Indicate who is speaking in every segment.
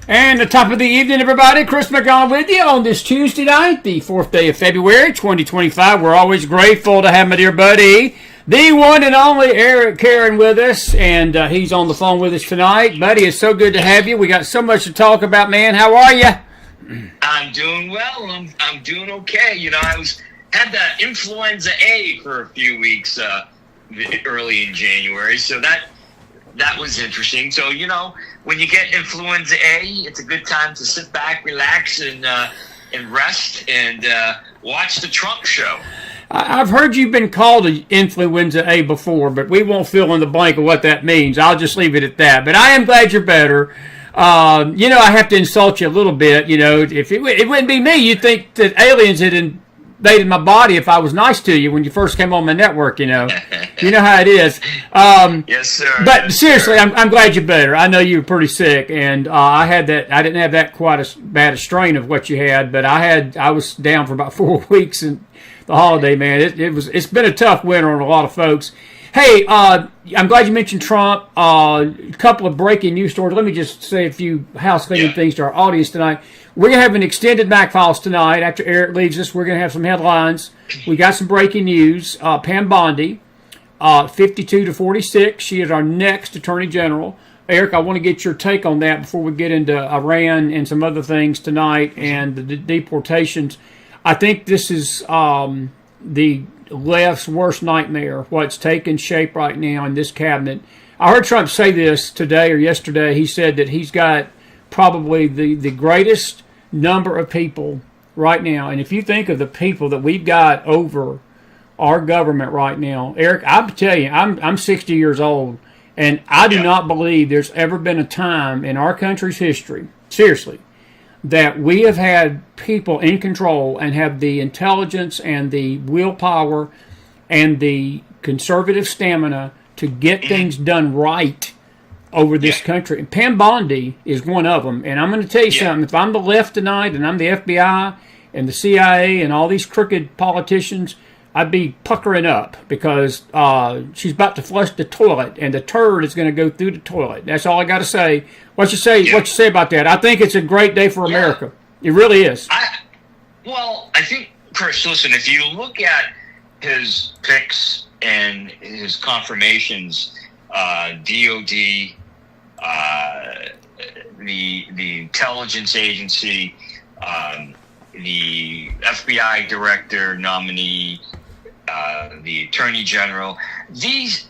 Speaker 1: And the top of the evening, everybody. Chris McDonald with you on this Tuesday night, the 4th day of February, 2025. We're always grateful to have my dear buddy, the one and only Caron with us, and he's on the phone with us tonight. Buddy, it's so good to have you. We got so much to talk about, man. How are you?
Speaker 2: I'm doing well. I'm doing okay. You know, had the influenza A for a few weeks early in January, so that was interesting. So, you know, when you get influenza A, it's a good time to sit back, relax, and rest and watch the Trump show.
Speaker 1: I've heard you've been called influenza A before, but we won't fill in the blank of what that means. I'll just leave it at that. But I am glad you're better. You know, I have to insult you a little bit. You know, if it wouldn't be me, you'd think that aliens had invaded my body if I was nice to you when you first came on my network. You know how it is.
Speaker 2: Yes, sir.
Speaker 1: But
Speaker 2: yes,
Speaker 1: seriously,
Speaker 2: sir.
Speaker 1: I'm glad you're better. I know you were pretty sick, and I didn't have that quite as bad a strain of what you had, but I was down for about 4 weeks in the holiday, man. It's been a tough winter on a lot of folks. Hey, I'm glad you mentioned Trump. A couple of breaking news stories. Let me just say a few house cleaning things to our audience tonight. We're going to have an extended McFiles tonight. After Eric leaves us, we're going to have some headlines. We got some breaking news. Pam Bondi, 52 to 46. She is our next Attorney General. Eric, I want to get your take on that before we get into Iran and some other things tonight and the deportations. I think this is the left's worst nightmare, what's taking shape right now in this cabinet. I heard Trump say this today or yesterday. He said that he's got probably the greatest number of people right now. And if you think of the people that we've got over our government right now, Eric, I tell you, I'm 60 years old, and I do not believe there's ever been a time in our country's history, seriously, that we have had people in control and have the intelligence and the willpower and the conservative stamina to get things done right over this country. And Pam Bondi is one of them. And I'm going to tell you something. If I'm the left tonight and I'm the FBI and the CIA and all these crooked politicians, I'd be puckering up because she's about to flush the toilet, and the turd is going to go through the toilet. That's all I got to say. What you say about that? I think it's a great day for America. It really is.
Speaker 2: I think, Chris, listen, if you look at his picks and his confirmations, DOD, the intelligence agency, the FBI director nominee, the attorney general, these,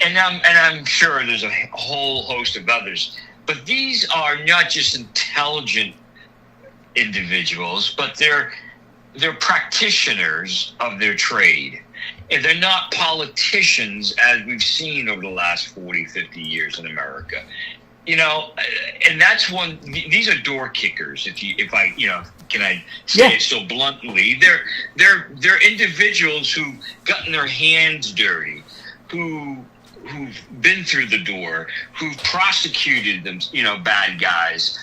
Speaker 2: and I'm sure there's a whole host of others, but these are not just intelligent individuals, but they're practitioners of their trade. And they're not politicians, as we've seen over the last 40, 50 years in America. You know, and that's one. These are door kickers. If I can I say it so bluntly? They're individuals who've gotten their hands dirty, who've been through the door, who've prosecuted them. Bad guys.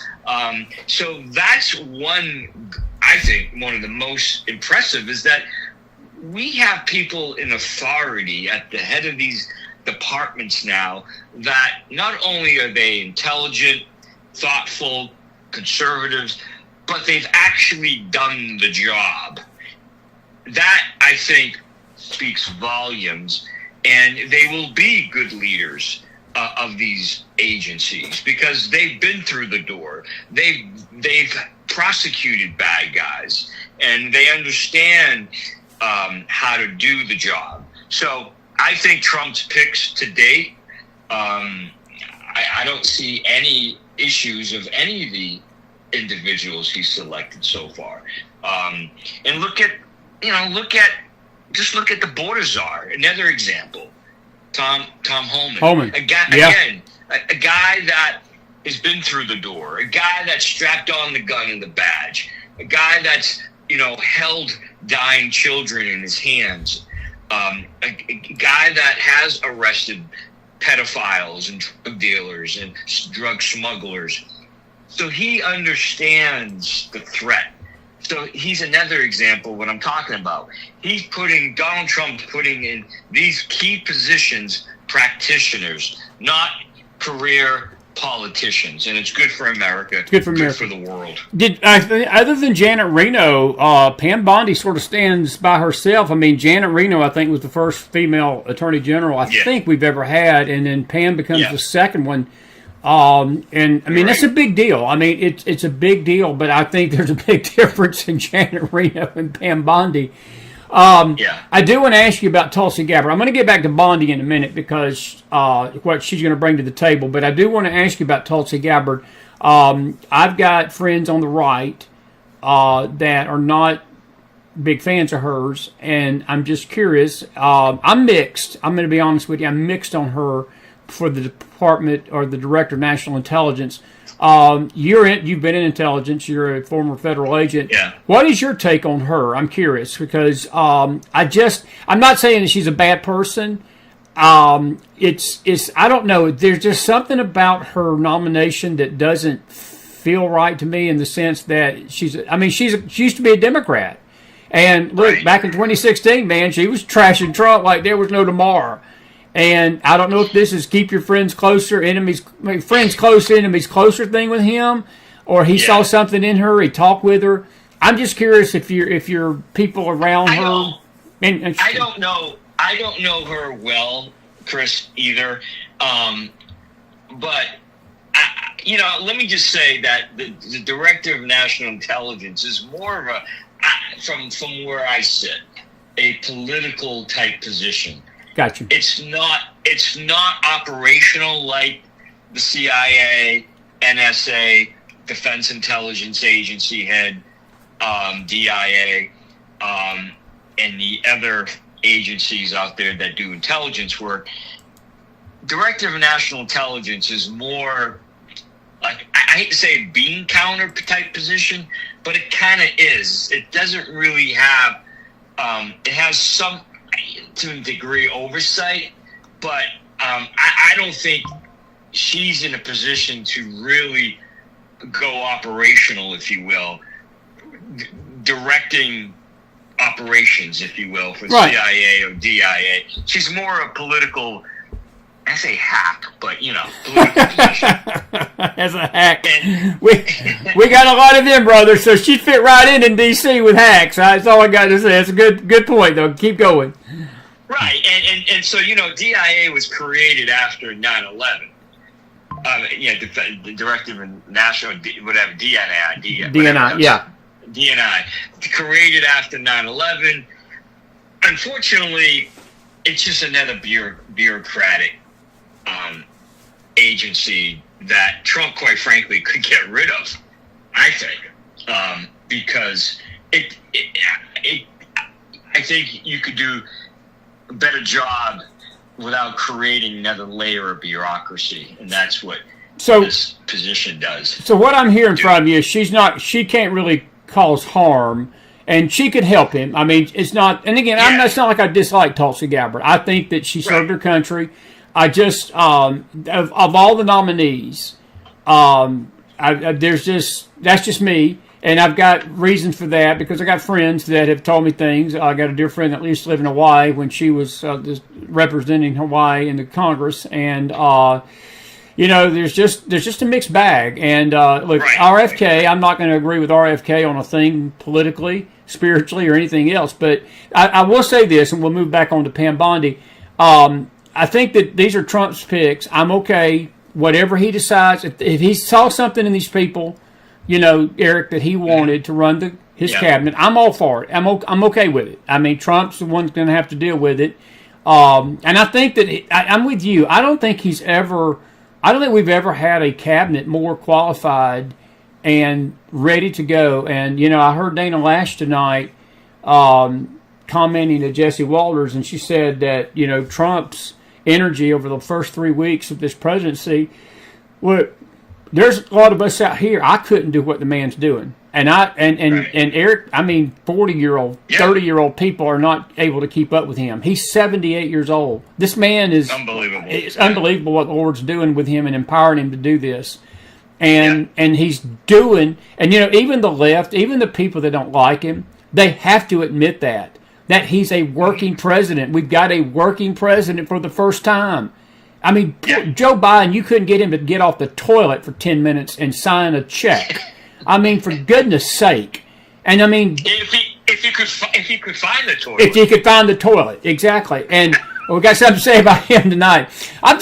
Speaker 2: So that's one. I think one of the most impressive is that we have people in authority at the head of these departments now that not only are they intelligent, thoughtful, conservatives, but they've actually done the job. That, I think, speaks volumes, and they will be good leaders of these agencies because they've been through the door. They've prosecuted bad guys, and they understand how to do the job. So I think Trump's picks to date, I don't see any issues of any of the individuals he's selected so far. And look at the border czar, another example, Tom Homan. A guy that has been through the door, a guy that strapped on the gun and the badge, a guy that's held dying children in his hands. A guy that has arrested pedophiles and drug dealers and drug smugglers. So he understands the threat. So he's another example of what I'm talking about. Donald Trump's putting in these key positions practitioners, not career politicians, and it's good for America. It's
Speaker 1: good for America.
Speaker 2: Good for the world.
Speaker 1: Other than Janet Reno, Pam Bondi sort of stands by herself. I mean, Janet Reno, I think, was the first female attorney general I think we've ever had, and then Pam becomes the second one. And I mean, that's a big deal. I mean, it's a big deal, but I think there's a big difference in Janet Reno and Pam Bondi. I do want to ask you about Tulsi Gabbard. I'm going to get back to Bondi in a minute because what she's going to bring to the table. But I do want to ask you about Tulsi Gabbard. I've got friends on the right that are not big fans of hers, and I'm just curious. I'm mixed. I'm going to be honest with you. I'm mixed on her for the department or the director of national intelligence. You've been in intelligence. You're a former federal agent.
Speaker 2: Yeah.
Speaker 1: What is your take on her? I'm curious because I'm not saying that she's a bad person. It's I don't know. There's just something about her nomination that doesn't feel right to me in the sense that she used to be a Democrat, and look, back in 2016, man, she was trashing Trump like there was no tomorrow. And I don't know if this is keep your friends closer, friends close, enemies closer thing with him, or he saw something in her, he talked with her. I'm just curious if your people around her.
Speaker 2: I don't know her well, Chris, either. But let me just say that the director of national intelligence is more of a, from where I sit, a political type position.
Speaker 1: Gotcha.
Speaker 2: It's not operational like the CIA, NSA, Defense Intelligence Agency head, DIA, and the other agencies out there that do intelligence work. Director of National Intelligence is more like, I hate to say a bean counter type position, but it kind of is. It doesn't really have, it has some, to a degree, oversight, but I don't think she's in a position to really go operational, if you will, directing operations, if you will, for CIA or DIA. She's more a political, I say hack, but political position.
Speaker 1: As a hack. We got a lot of them, brother, so she'd fit right in D.C. with hacks. That's all I got to say. That's a good point, though. Keep going.
Speaker 2: Right, and so, DIA was created after 9/11. The Directive of National, whatever, DNI, created after 9/11. Unfortunately, it's just another bureaucratic agency that Trump, quite frankly, could get rid of, I think, because I think you could do a better job without creating another layer of bureaucracy, and that's what this position does.
Speaker 1: So what I'm hearing from you is she can't really cause harm, and she could help him. I mean, it's not, and again, it's not like I dislike Tulsi Gabbard. I think that she served her country. I just, of all the nominees, that's just me. And I've got reasons for that because I got friends that have told me things. I got a dear friend that used to live in Hawaii when she was representing Hawaii in the Congress, and there's just a mixed bag. And look, RFK, I'm not going to agree with RFK on a thing politically, spiritually, or anything else. But I will say this, and we'll move back on to Pam Bondi. I think that these are Trump's picks. I'm okay, whatever he decides. If he saw something in these people, Eric, that he wanted to run his cabinet, I'm all for it. I'm okay with it. I mean, Trump's the one going to have to deal with it. And I think that I'm with you. I don't think we've ever had a cabinet more qualified and ready to go. And, I heard Dana Lash tonight commenting to Jesse Walters, and she said that, Trump's energy over the first 3 weeks of this presidency, there's a lot of us out here, I couldn't do what the man's doing. And Eric, 40-year-old, 30-year-old people are not able to keep up with him. He's 78 years old. This man is unbelievable. It's unbelievable what the Lord's doing with him and empowering him to do this. And he's doing, and even the left, even the people that don't like him, they have to admit that he's a working president. We've got a working president for the first time. I mean, Joe Biden, you couldn't get him to get off the toilet for 10 minutes and sign a check. I mean, for goodness sake. And I mean,
Speaker 2: if he could find the toilet.
Speaker 1: If he could find the toilet, exactly. And we got something to say about him tonight. I'm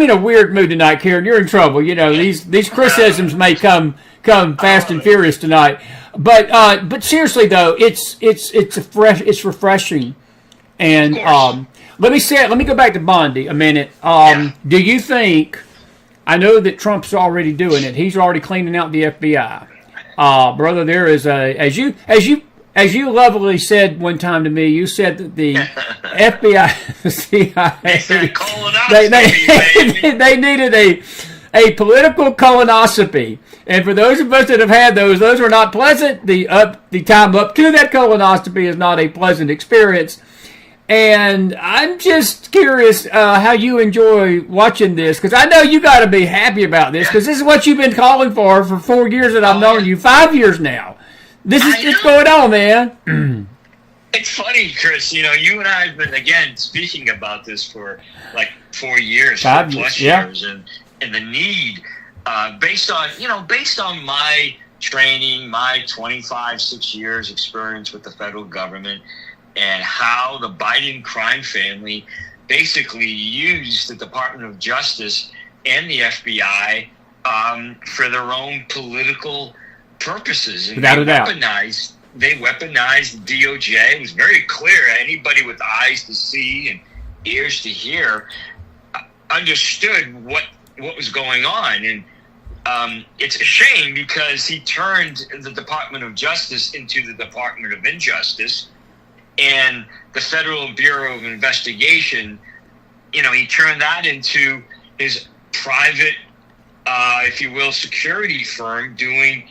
Speaker 1: in a weird mood tonight, Karen. You're in trouble. You know, these criticisms may come fast and furious tonight. But seriously though, it's refreshing. And let me go back to Bondi a minute. Do you think? I know that Trump's already doing it. He's already cleaning out the FBI. Brother, there is as you lovely said one time to me, you said that the FBI, the CIA, they needed a political colonoscopy. And for those of us that have had those were not pleasant. The time up to that colonoscopy is not a pleasant experience. And I'm just curious how you enjoy watching this, because I know you got to be happy about this, because this is what you've been calling for 4 years that I've known you, 5 years now. This is just going on, man.
Speaker 2: It's funny, Chris. You know, you and I have been, again, speaking about this for like 4 years,
Speaker 1: 5
Speaker 2: years, and the need, based on my training, my 6 years experience with the federal government, and how the Biden crime family basically used the Department of Justice and the FBI for their own political purposes. And
Speaker 1: without a doubt.
Speaker 2: They weaponized the DOJ. It was very clear. Anybody with eyes to see and ears to hear understood what was going on. And it's a shame, because he turned the Department of Justice into the Department of Injustice. And the Federal Bureau of Investigation, you know, he turned that into his private, if you will, security firm doing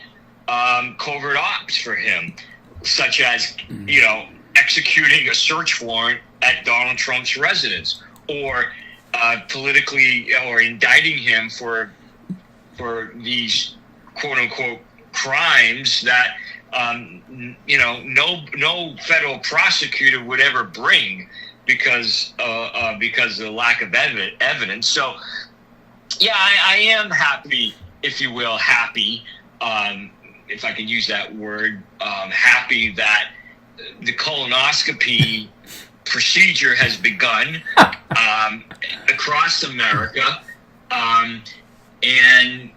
Speaker 2: covert ops for him, such as, you know, executing a search warrant at Donald Trump's residence, or politically, or indicting him for these quote unquote crimes that you know, no federal prosecutor would ever bring because of the lack of evidence. So, yeah, I am happy, if you will, if I can use that word, happy that the colonoscopy procedure has begun across America, and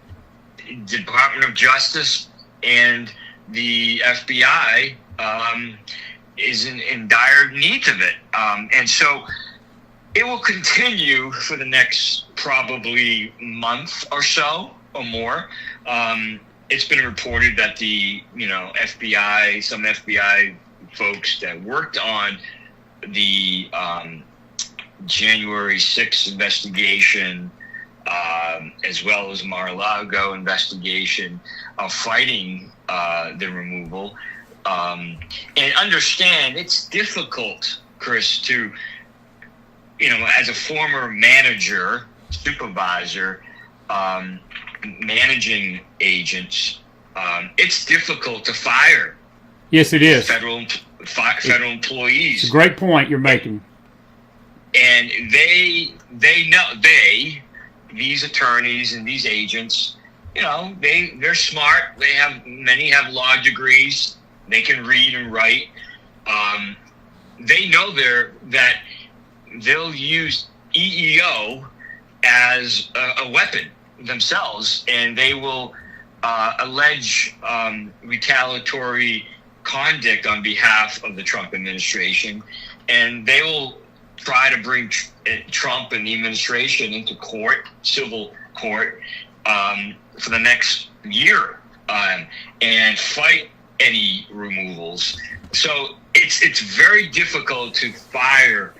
Speaker 2: the Department of Justice and the FBI is in dire need of it. And so it will continue for the next probably month or so or more. It's been reported that the some FBI folks that worked on the January 6th investigation, as well as Mar-a-Lago investigation, are fighting the removal. And understand, it's difficult, Chris, to, as a former manager, supervisor, managing agents, it's difficult to fire.
Speaker 1: Yes, it is.
Speaker 2: Federal employees.
Speaker 1: It's a great point you're making.
Speaker 2: And they know, these attorneys and these agents, they're smart. Many have law degrees. They can read and write. They know that they'll use EEO as a weapon themselves, and they will allege retaliatory conduct on behalf of the Trump administration, and they will try to bring Trump and the administration into court, civil court, for the next year, and fight any removals. So it's very difficult to fire,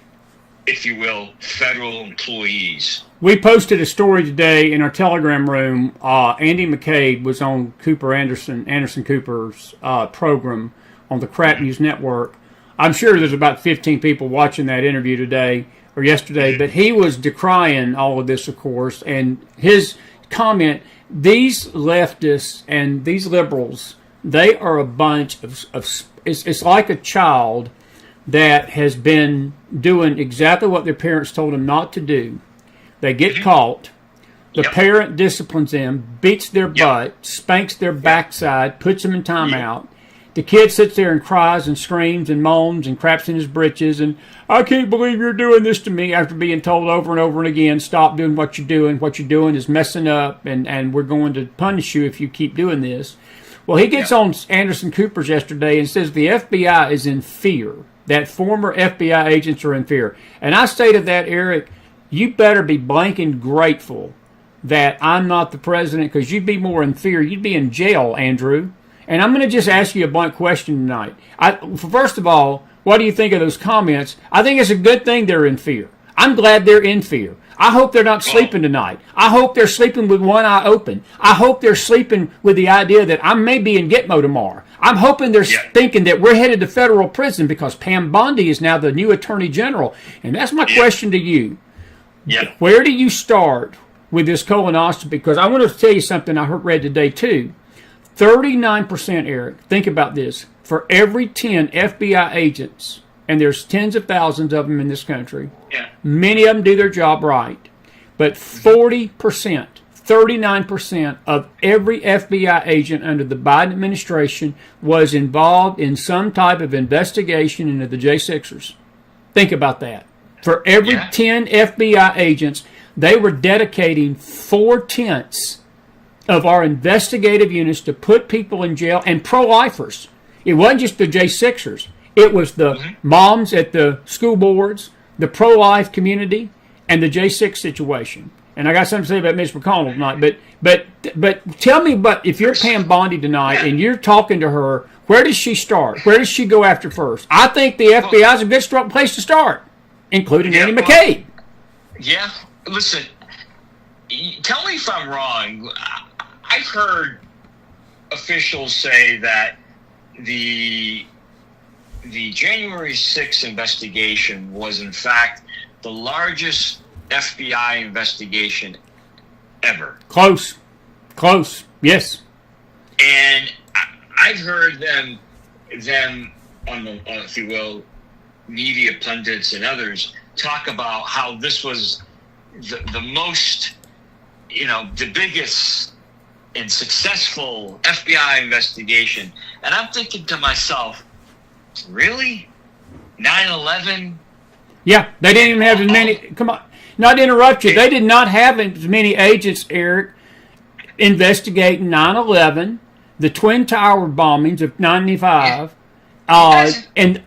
Speaker 2: if you will, federal employees.
Speaker 1: We posted a story today in our Telegram room. Andy McCabe was on Anderson Cooper's program on the Crap News Network. I'm sure there's about 15 people watching that interview today or yesterday, but he was decrying all of this, of course, and his comment, these leftists and these liberals, they are a bunch of it's like a child that has been doing exactly what their parents told them not to do. They get caught. The
Speaker 2: Yep.
Speaker 1: parent disciplines them, beats their
Speaker 2: Yep.
Speaker 1: butt, spanks their backside, puts them in timeout. The kid sits there and cries and screams and moans and craps in his britches and, I can't believe you're doing this to me, after being told over and over and again, stop doing what you're doing. What you're doing is messing up, and we're going to punish you if you keep doing this. Well, he gets on Anderson Cooper's yesterday and says the FBI is in fear, that former FBI agents are in fear. And I say to that, Eric, you better be blanking grateful that I'm not the president, because you'd be more in fear. You'd be in jail, Andrew. And I'm going to just ask you a blunt question tonight. First of all, what do you think of those comments? I think it's a good thing they're in fear. I'm glad they're in fear. I hope they're not sleeping tonight. I hope they're sleeping with one eye open. I hope they're sleeping with the idea that I may be in Gitmo tomorrow. I'm hoping they're thinking that we're headed to federal prison because Pam Bondi is now the new attorney general. And that's my question to you. Where do you start with this colonoscopy? Because I want to tell you something I read today too. 39%, Eric, think about this, for every 10 FBI agents, and there's tens of thousands of them in this country, many of them do their job right, but 40%, 39% of every FBI agent under the Biden administration was involved in some type of investigation into the J6ers. Think about that. For every 10 FBI agents, they were dedicating 4/10 of our investigative units to put people in jail, and pro-lifers. It wasn't just the J6ers. It was the moms at the school boards, the pro-life community, and the J6 situation. And I got something to say about Mitch McConnell tonight. But tell me, if you're Pam Bondi tonight and you're talking to her, where does she start? Where does she go after first? I think the FBI is a good place to start, including Andy McCabe.
Speaker 2: Yeah, listen, tell me if I'm wrong. I've heard officials say that the January 6th investigation was, in fact, the largest FBI investigation ever.
Speaker 1: Close, yes.
Speaker 2: And I've heard them on the, if you will, media pundits and others talk about how this was the most, the biggest and successful FBI investigation. And I'm thinking to myself, really? 9/11?
Speaker 1: Yeah, they didn't even have as many. Come on, not to interrupt you. They did not have as many agents, Eric, investigating 9/11, the Twin Tower bombings of 95, and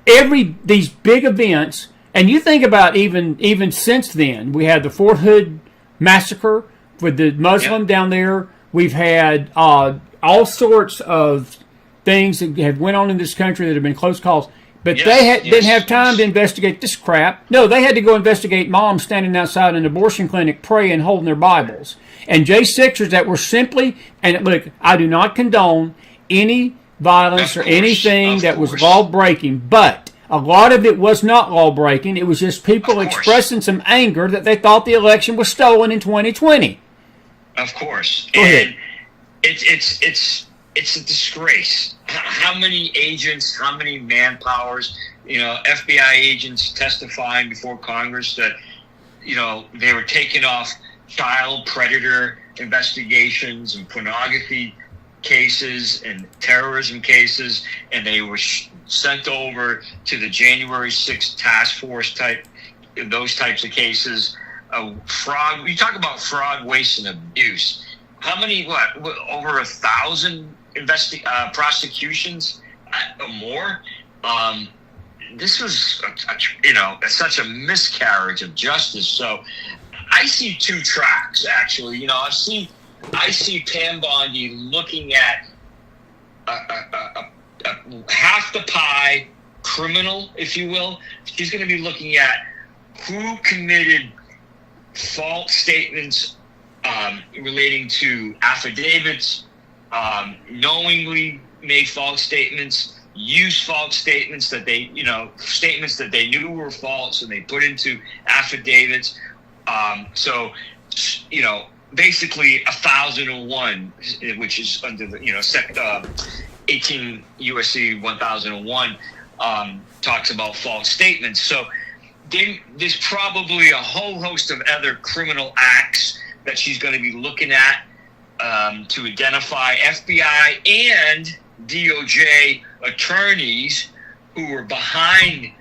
Speaker 1: these big events. And you think about even since then, we had the Fort Hood massacre with the Muslim down there. We've had all sorts of things that have went on in this country that have been close calls. But they didn't have time to investigate this crap. No, they had to go investigate moms standing outside an abortion clinic praying, holding their Bibles. And J6ers that were simply, and look, I do not condone any violence or anything that was law-breaking, but a lot of it was not law-breaking. It was just people expressing some anger that they thought the election was stolen in 2020.
Speaker 2: Of course.
Speaker 1: Go ahead.
Speaker 2: It's a disgrace. How many agents, how many manpowers, FBI agents testifying before Congress that, they were taking off child predator investigations and pornography cases and terrorism cases, and they were sent over to the January 6th task force those types of cases. Fraud. We talk about fraud, waste, and abuse. How many? Over 1,000 prosecutions or more? This was, such a miscarriage of justice. So, I see two tracks. Actually, I see Pam Bondi looking at half the pie criminal, if you will. She's going to be looking at who committed false statements relating to affidavits, knowingly made false statements, used false statements that they, statements that they knew were false and they put into affidavits. Basically 1001, which is under the, 18 USC 1001, talks about false statements. So there's probably a whole host of other criminal acts that she's going to be looking at to identify FBI and DOJ attorneys who were behind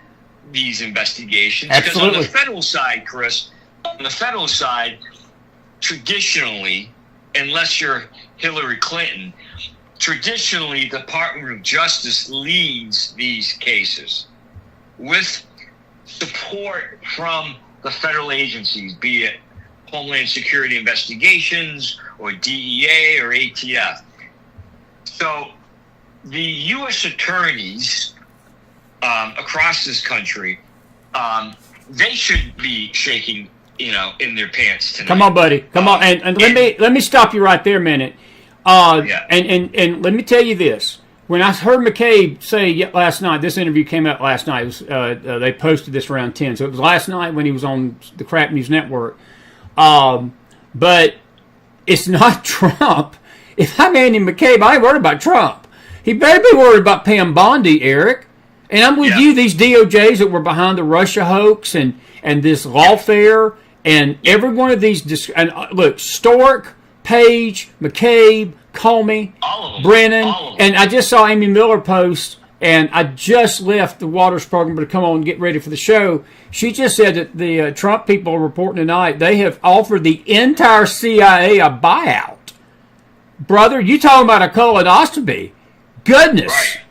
Speaker 2: these investigations.
Speaker 1: Absolutely.
Speaker 2: Because on the federal side, Chris, on the federal side, traditionally, unless you're Hillary Clinton, traditionally the Department of Justice leads these cases with support from the federal agencies, be it Homeland Security Investigations or DEA or ATF. So the U.S. attorneys across this country, they should be shaking, in their pants tonight.
Speaker 1: Come on, buddy. Come on. And let me stop you right there a minute. And let me tell you this. When I heard McCabe say last night, this interview came out last night. It was, they posted this around 10. So it was last night when he was on the Crap News Network. But it's not Trump. If I'm Andy McCabe, I ain't worried about Trump. He better be worried about Pam Bondi, Eric. And I'm with you, these DOJs that were behind the Russia hoax and this lawfare and every one of these. And look, Stork, Page, McCabe, Comey, Brennan, and I just saw Amy Miller post, and I just left the Waters program to come on and get ready for the show. She just said that the Trump people are reporting tonight they have offered the entire CIA a buyout. Brother, you talking about a colonoscopy? Goodness.
Speaker 2: Right.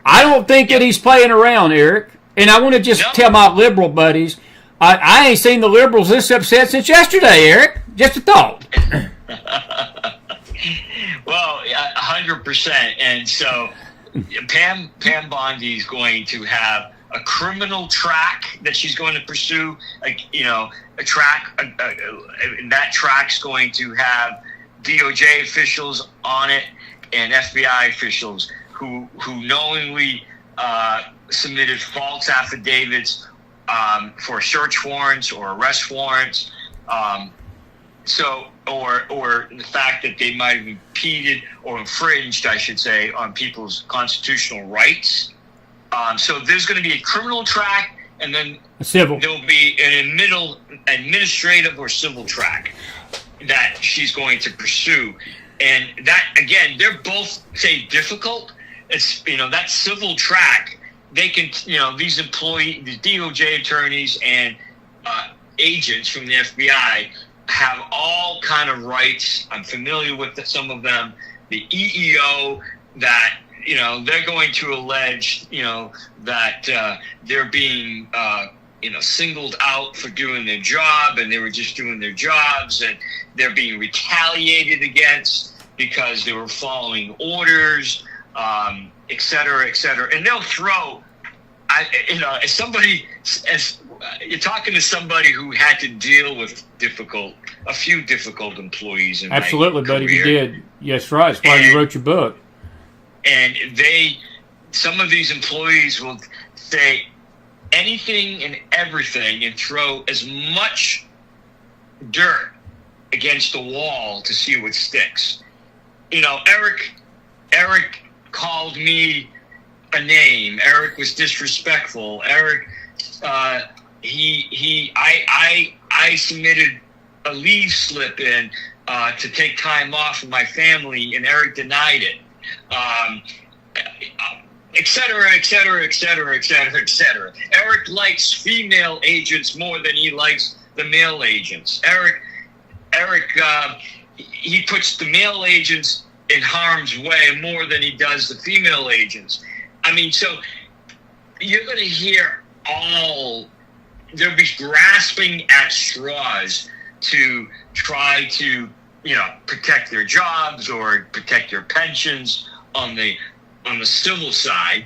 Speaker 1: I don't think that he's playing around, Eric. And I want to just tell my liberal buddies, I ain't seen the liberals this upset since yesterday, Eric. Just a thought.
Speaker 2: Well, 100%. And so Pam Bondi is going to have a criminal track that she's going to pursue, a track, and that track's going to have DOJ officials on it and FBI officials who knowingly submitted false affidavits for search warrants or arrest warrants. Or the fact that they might have impeded or infringed, I should say, on people's constitutional rights. So there's going to be a criminal track, and then
Speaker 1: civil.
Speaker 2: There'll be an administrative or civil track that she's going to pursue. And that, again, they're both, say, difficult. It's, that civil track, they can, these the DOJ attorneys and agents from the FBI have all kind of rights. I'm familiar with some of them. The EEO that, they're going to allege, that they're being, singled out for doing their job, and they were just doing their jobs, and they're being retaliated against because they were following orders, et cetera, et cetera. And they'll throw, as you're talking to somebody who had to deal with a few difficult employees in
Speaker 1: Absolutely,
Speaker 2: my
Speaker 1: buddy,
Speaker 2: career.
Speaker 1: you did. Yes, right. That's why you wrote your book.
Speaker 2: And some of these employees will say anything and everything and throw as much dirt against the wall to see what sticks. Eric called me a name. Eric was disrespectful. Eric, I submitted a leave slip in to take time off with my family, and Eric denied it. Et cetera, et cetera, et cetera, et cetera, et cetera. Eric likes female agents more than he likes the male agents. Eric, he puts the male agents in harm's way more than he does the female agents. I mean, so you're going to hear they'll be grasping at straws to try to, protect their jobs or protect their pensions on the civil side,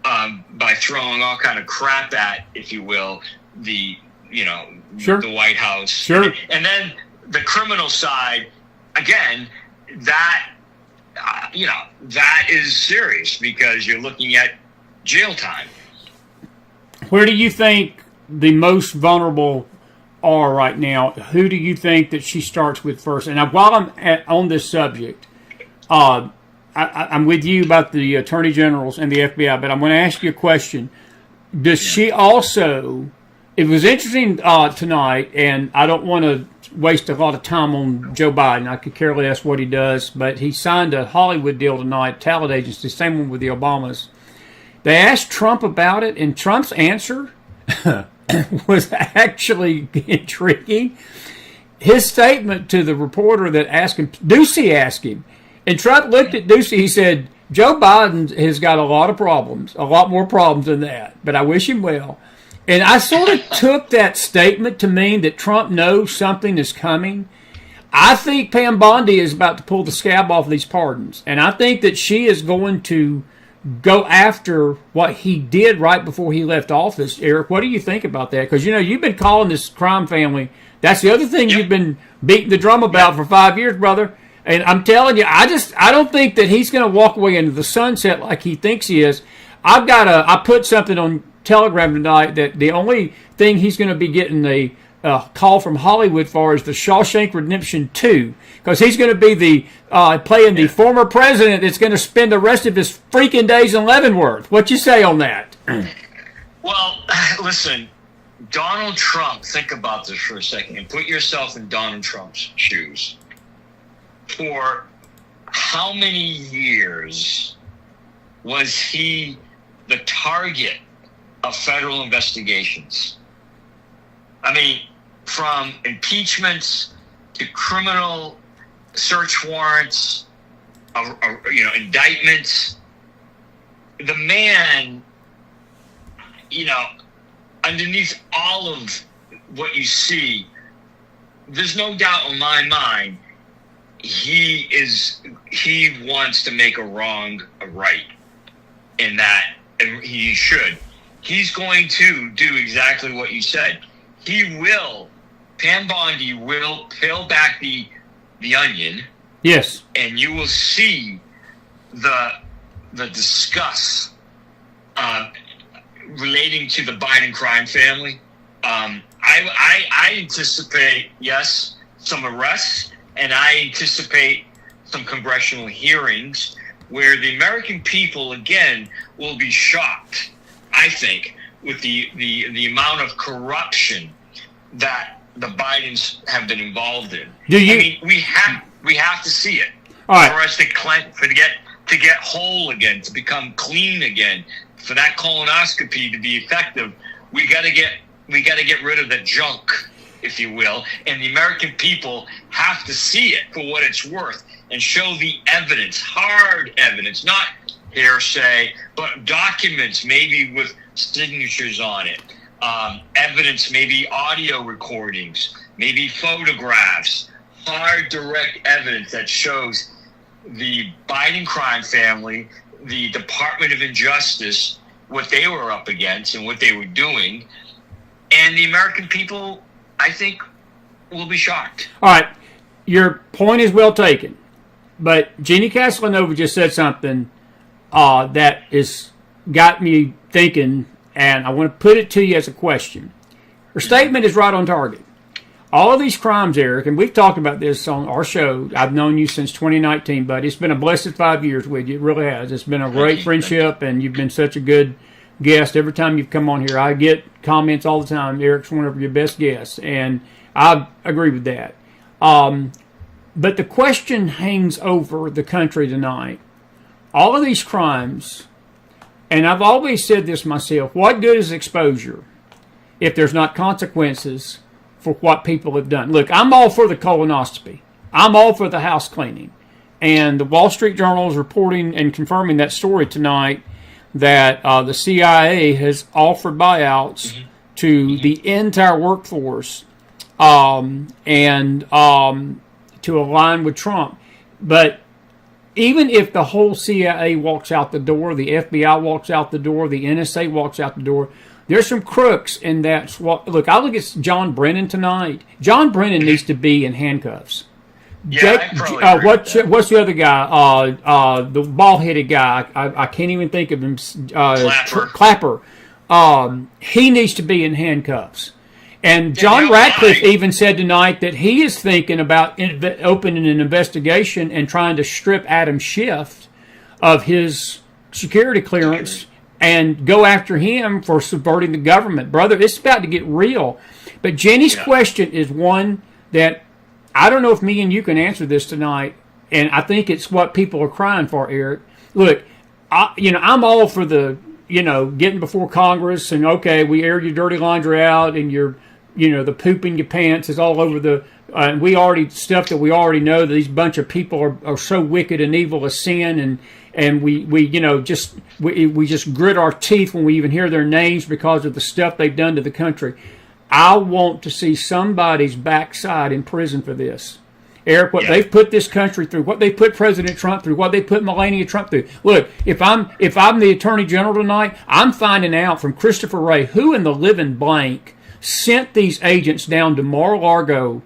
Speaker 2: by throwing all kind of crap at, if you will, the White House.
Speaker 1: Sure.
Speaker 2: And then the criminal side, again, that is serious because you're looking at jail time.
Speaker 1: Where do you think the most vulnerable are right now? Who do you think that she starts with first? And while I'm on this subject, I'm with you about the attorney generals and the FBI, but I'm going to ask you a question. Does she also it was interesting tonight, and I don't want to waste a lot of time on Joe Biden. I could care less what he does, but he signed a Hollywood deal tonight, talent agency, same one with the Obamas. They asked Trump about it, and Trump's answer was actually intriguing. His statement to the reporter that asked him, Ducey asked him, and Trump looked at Ducey, he said, Joe Biden has got a lot of problems, a lot more problems than that, but I wish him well. And I sort of took that statement to mean that Trump knows something is coming. I think Pam Bondi is about to pull the scab off these pardons. And I think that she is going to go after what he did right before he left office. Eric, what do you think about that? Because, you've been calling this crime family. That's the other thing you've been beating the drum about for 5 years, brother. And I'm telling you, I don't think that he's going to walk away into the sunset like he thinks he is. I put something on Telegram tonight that the only thing he's going to be getting a call from Hollywood for is the Shawshank Redemption 2, because he's going to be playing the former president that's going to spend the rest of his freaking days in Leavenworth. What you say on that?
Speaker 2: Well, listen, Donald Trump, think about this for a second and put yourself in Donald Trump's shoes. For how many years was he the target of federal investigations? I mean, from impeachments to criminal search warrants, indictments. The man, underneath all of what you see, there's no doubt in my mind he wants to make a wrong a right, in that, and he should. He's going to do exactly what you said. Pam Bondi will peel back the onion.
Speaker 1: Yes. And
Speaker 2: you will see the disgust relating to the Biden crime family. I anticipate, yes, some arrests, and I anticipate some congressional hearings where the American people, again, will be shocked, I think, with the amount of corruption that the Bidens have been involved in. We have to see it for us to get whole again, to become clean again. For that colonoscopy to be effective, we got to get rid of the junk, if you will, and the American people have to see it for what it's worth and show the evidence, hard evidence, not hearsay, but documents, maybe with signatures on it, evidence, maybe audio recordings, maybe photographs, hard direct evidence that shows the Biden crime family, the Department of Injustice, what they were up against and what they were doing, and the American people, I think, will be shocked.
Speaker 1: All right, your point is well taken, but Jeannie Castellanova just said something that has got me thinking, and I want to put it to you as a question. Her statement is right on target. All of these crimes, Eric, and we've talked about this on our show. I've known you since 2019, buddy. It's been a blessed 5 years with you. It really has. It's been a great friendship, and you've been such a good guest. Every time you've come on here, I get comments all the time. Eric's one of your best guests, and I agree with that. But the question hangs over the country tonight. All of these crimes, and I've always said this myself, what good is exposure if there's not consequences for what people have done? Look, I'm all for the colonoscopy. I'm all for the house cleaning. And the Wall Street Journal is reporting and confirming that story tonight that the CIA has offered buyouts to the entire workforce and to align with Trump. But even if the whole CIA walks out the door, the FBI walks out the door, the NSA walks out the door, there's some crooks in that. Look, I look at John Brennan tonight. John Brennan needs to be in handcuffs.
Speaker 2: Yeah,
Speaker 1: what's the other guy? The bald-headed guy. I can't even think of him. Clapper. He needs to be in handcuffs. And John Ratcliffe even said tonight that he is thinking about opening an investigation and trying to strip Adam Schiff of his security clearance and go after him for subverting the government. Brother, it's about to get real. But Jenny's question is one that I don't know if me and you can answer this tonight, and I think it's what people are crying for, Eric. Look, I'm all for the, getting before Congress and, okay, we air your dirty laundry out and your, the poop in your pants is all over the, stuff that we already know that these bunch of people are so wicked and evil as sin, and we just grit our teeth when we even hear their names because of the stuff they've done to the country. I want to see somebody's backside in prison for this. Eric, what they've put this country through, what they put President Trump through, what they put Melania Trump through. Look, if I'm the Attorney General tonight, I'm finding out from Christopher Wray who in the living blank sent these agents down to Mar-a-Lago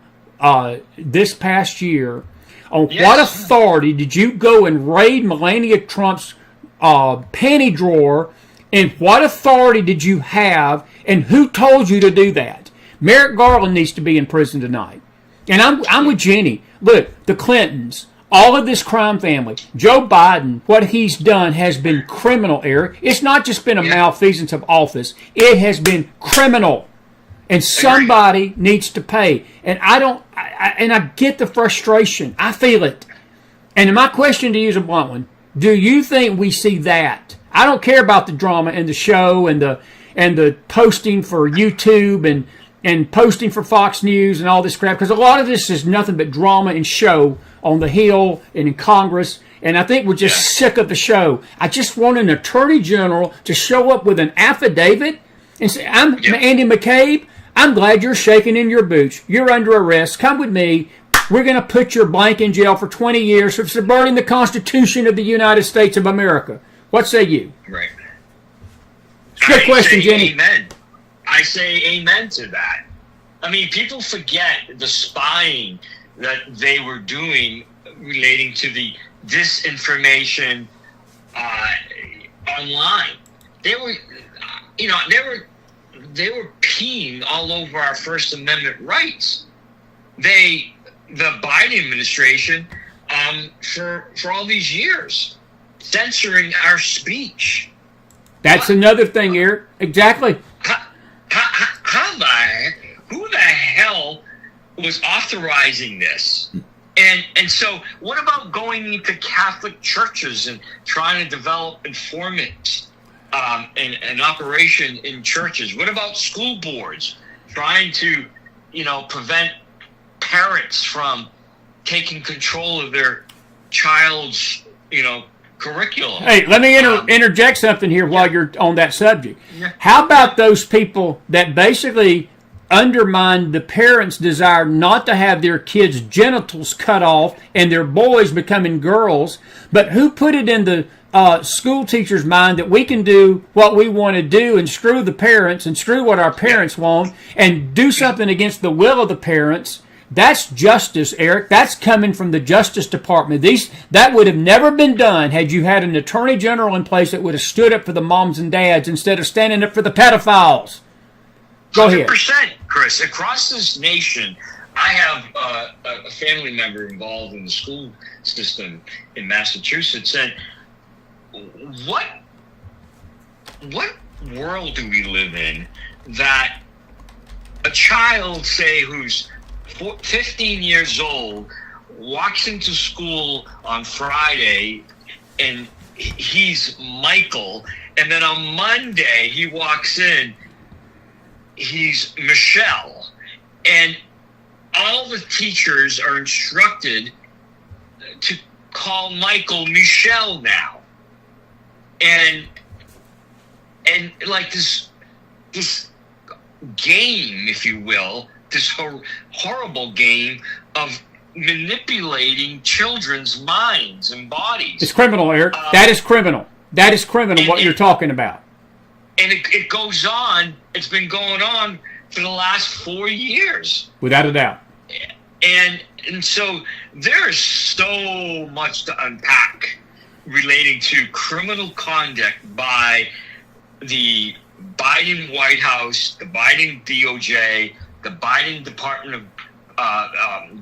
Speaker 1: this past year. On what authority did you go and raid Melania Trump's panty drawer? And what authority did you have? And who told you to do that? Merrick Garland needs to be in prison tonight. And I'm with Jenny. Look, the Clintons, all of this crime family, Joe Biden, what he's done has been criminal, Eric. It's not just been a malfeasance of office. It has been criminal. And somebody needs to pay. And I get the frustration. I feel it. And my question to you is a blunt one. Do you think we see that? I don't care about the drama and the show and the posting for YouTube and posting for Fox News and all this crap, because a lot of this is nothing but drama and show on the Hill and in Congress, and I think we're just sick of the show. I just want an attorney general to show up with an affidavit and say, I'm Andy McCabe, I'm glad you're shaking in your boots. You're under arrest. Come with me. We're going to put your blank in jail for 20 years for subverting the Constitution of the United States of America. What say you?
Speaker 2: Right.
Speaker 1: Good question, Jenny.
Speaker 2: Amen. I say amen to that. I mean, people forget the spying that they were doing relating to the disinformation online. They were peeing all over our First Amendment rights. The Biden administration, for all these years, censoring our speech.
Speaker 1: That's another thing, Eric. Exactly.
Speaker 2: Who the hell was authorizing this? And so what about going into Catholic churches and trying to develop informants and operation in churches? What about school boards trying to, prevent parents from taking control of their child's, curriculum?
Speaker 1: Hey, let me interject something here while you're on that subject. How about those people that basically undermine the parents' desire not to have their kids' genitals cut off and their boys becoming girls, but who put it in the school teacher's mind that we can do what we want to do and screw the parents and screw what our parents want and do something against the will of the parents? That's justice, Eric. That's coming from the Justice Department. That would have never been done had you had an attorney general in place that would have stood up for the moms and dads instead of standing up for the pedophiles. Go ahead.
Speaker 2: 100%, Chris. Across this nation, I have a family member involved in the school system in Massachusetts, and what world do we live in that a child, say, who's 15 years old, walks into school on Friday and he's Michael, and then on Monday he walks in, he's Michelle, and all the teachers are instructed to call Michael Michelle now, and like this game, if you will, this horrible game of manipulating children's minds and bodies.
Speaker 1: It's criminal, Eric. That is criminal. That is criminal, what you're talking about.
Speaker 2: And it goes on. It's been going on for the last 4 years.
Speaker 1: Without a doubt.
Speaker 2: And so there is so much to unpack relating to criminal conduct by the Biden White House, the Biden DOJ, the Biden Department of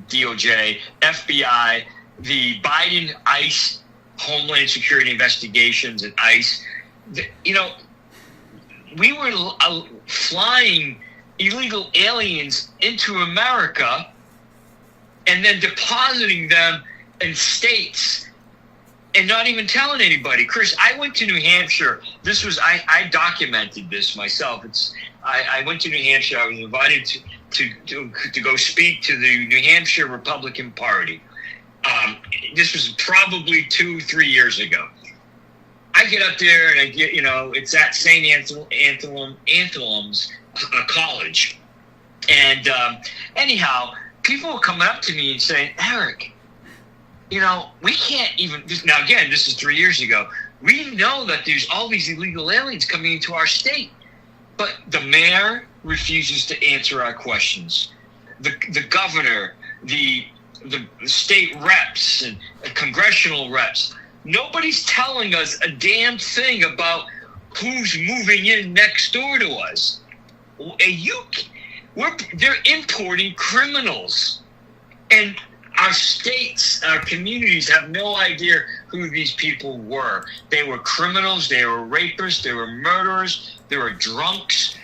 Speaker 2: DOJ, FBI, the Biden ICE, Homeland Security Investigations and ICE, we were flying illegal aliens into America and then depositing them in states and not even telling anybody. Chris, I went to New Hampshire. This was I documented this myself. I went to New Hampshire. I was invited to go speak to the New Hampshire Republican Party. This was probably 2-3 years ago. I get up there and I get, it's at St. Anselm's College. And anyhow, people were coming up to me and saying, Eric, we can't even, now again, this is 3 years ago. We know that there's all these illegal aliens coming into our state, but the mayor refuses to answer our questions. The governor, the state reps and congressional reps, nobody's telling us a damn thing about who's moving in next door to us. They're importing criminals, and our states, our communities have no idea who these people were. They were criminals, they were rapists, they were murderers, they were drunks.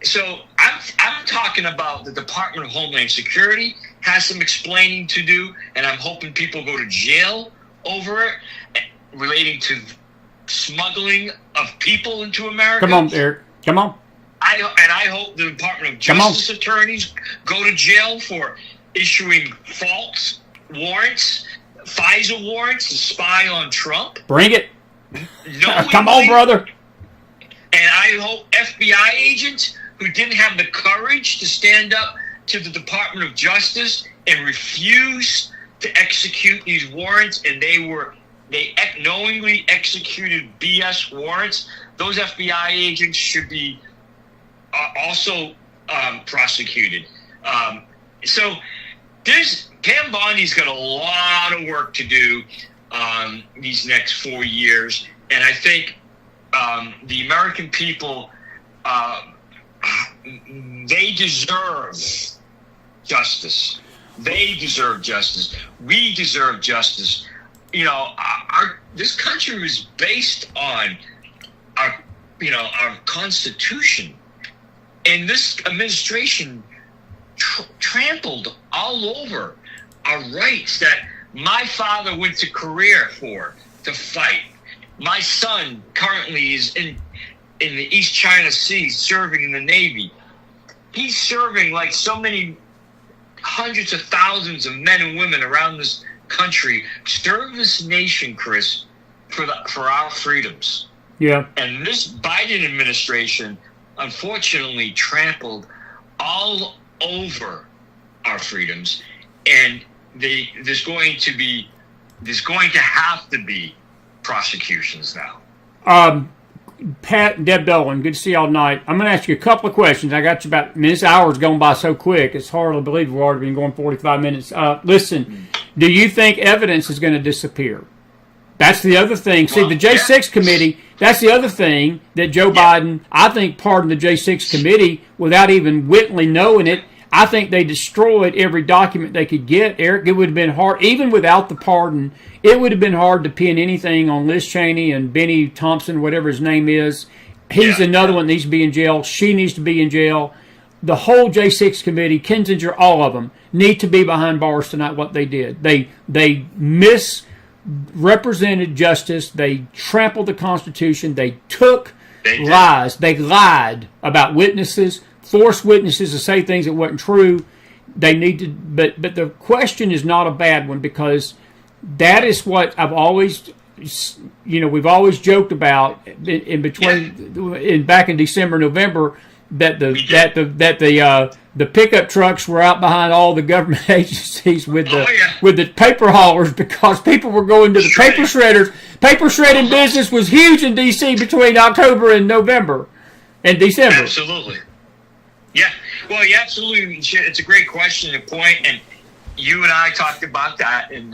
Speaker 2: So I'm talking about the Department of Homeland Security has some explaining to do, and I'm hoping people go to jail over it, relating to smuggling of people into America.
Speaker 1: Come on, Eric. Come on.
Speaker 2: I hope the Department of Justice attorneys go to jail for issuing false warrants, FISA warrants to spy on Trump.
Speaker 1: Bring it. Come on, brother.
Speaker 2: And I hope FBI agents who didn't have the courage to stand up to the Department of Justice and refuse to execute these warrants, and they knowingly executed BS warrants, those FBI agents should be also prosecuted. So Pam Bondi's got a lot of work to do these next 4 years, and I think the American people, they deserve justice. They deserve justice. We deserve justice. This country was based on our Constitution, and this administration trampled all over our rights that my father went to Korea to fight. My son currently is in the East China Sea serving in the Navy. He's serving like so many hundreds of thousands of men and women around this country. Serve this nation, Chris, for our freedoms.
Speaker 1: Yeah.
Speaker 2: And this Biden administration, unfortunately, trampled all over our freedoms, and there's going to have to be prosecutions now.
Speaker 1: Pat and Deb Dolan, good to see y'all tonight. I'm going to ask you a couple of questions. I got you this hour's going by so quick. It's hard to believe we've already been going 45 minutes. Listen, do you think evidence is going to disappear? That's the other thing. See, the J6 committee, that's the other thing that Joe Biden, I think, pardoned the J6 committee without even wittingly knowing it. I think they destroyed every document they could get. Eric, it would have been hard, even without the pardon, it would have been hard to pin anything on Liz Cheney and Benny Thompson, whatever his name is. He's another one that needs to be in jail. She needs to be in jail. The whole J6 committee, Kinzinger, all of them, need to be behind bars tonight, what they did. They misrepresented justice. They trampled the Constitution. They took lies. They lied about witnesses, forced witnesses to say things that weren't true. They need to, but the question is not a bad one, because that is what I've always, we've always joked about in between, back in December, November, that the pickup trucks were out behind all the government agencies with the paper haulers, because people were going to the paper shredders. Paper shredding business was huge in D.C. between October and November and December.
Speaker 2: Absolutely. Yeah. Well, yeah, absolutely. It's a great question and point, and you and I talked about that in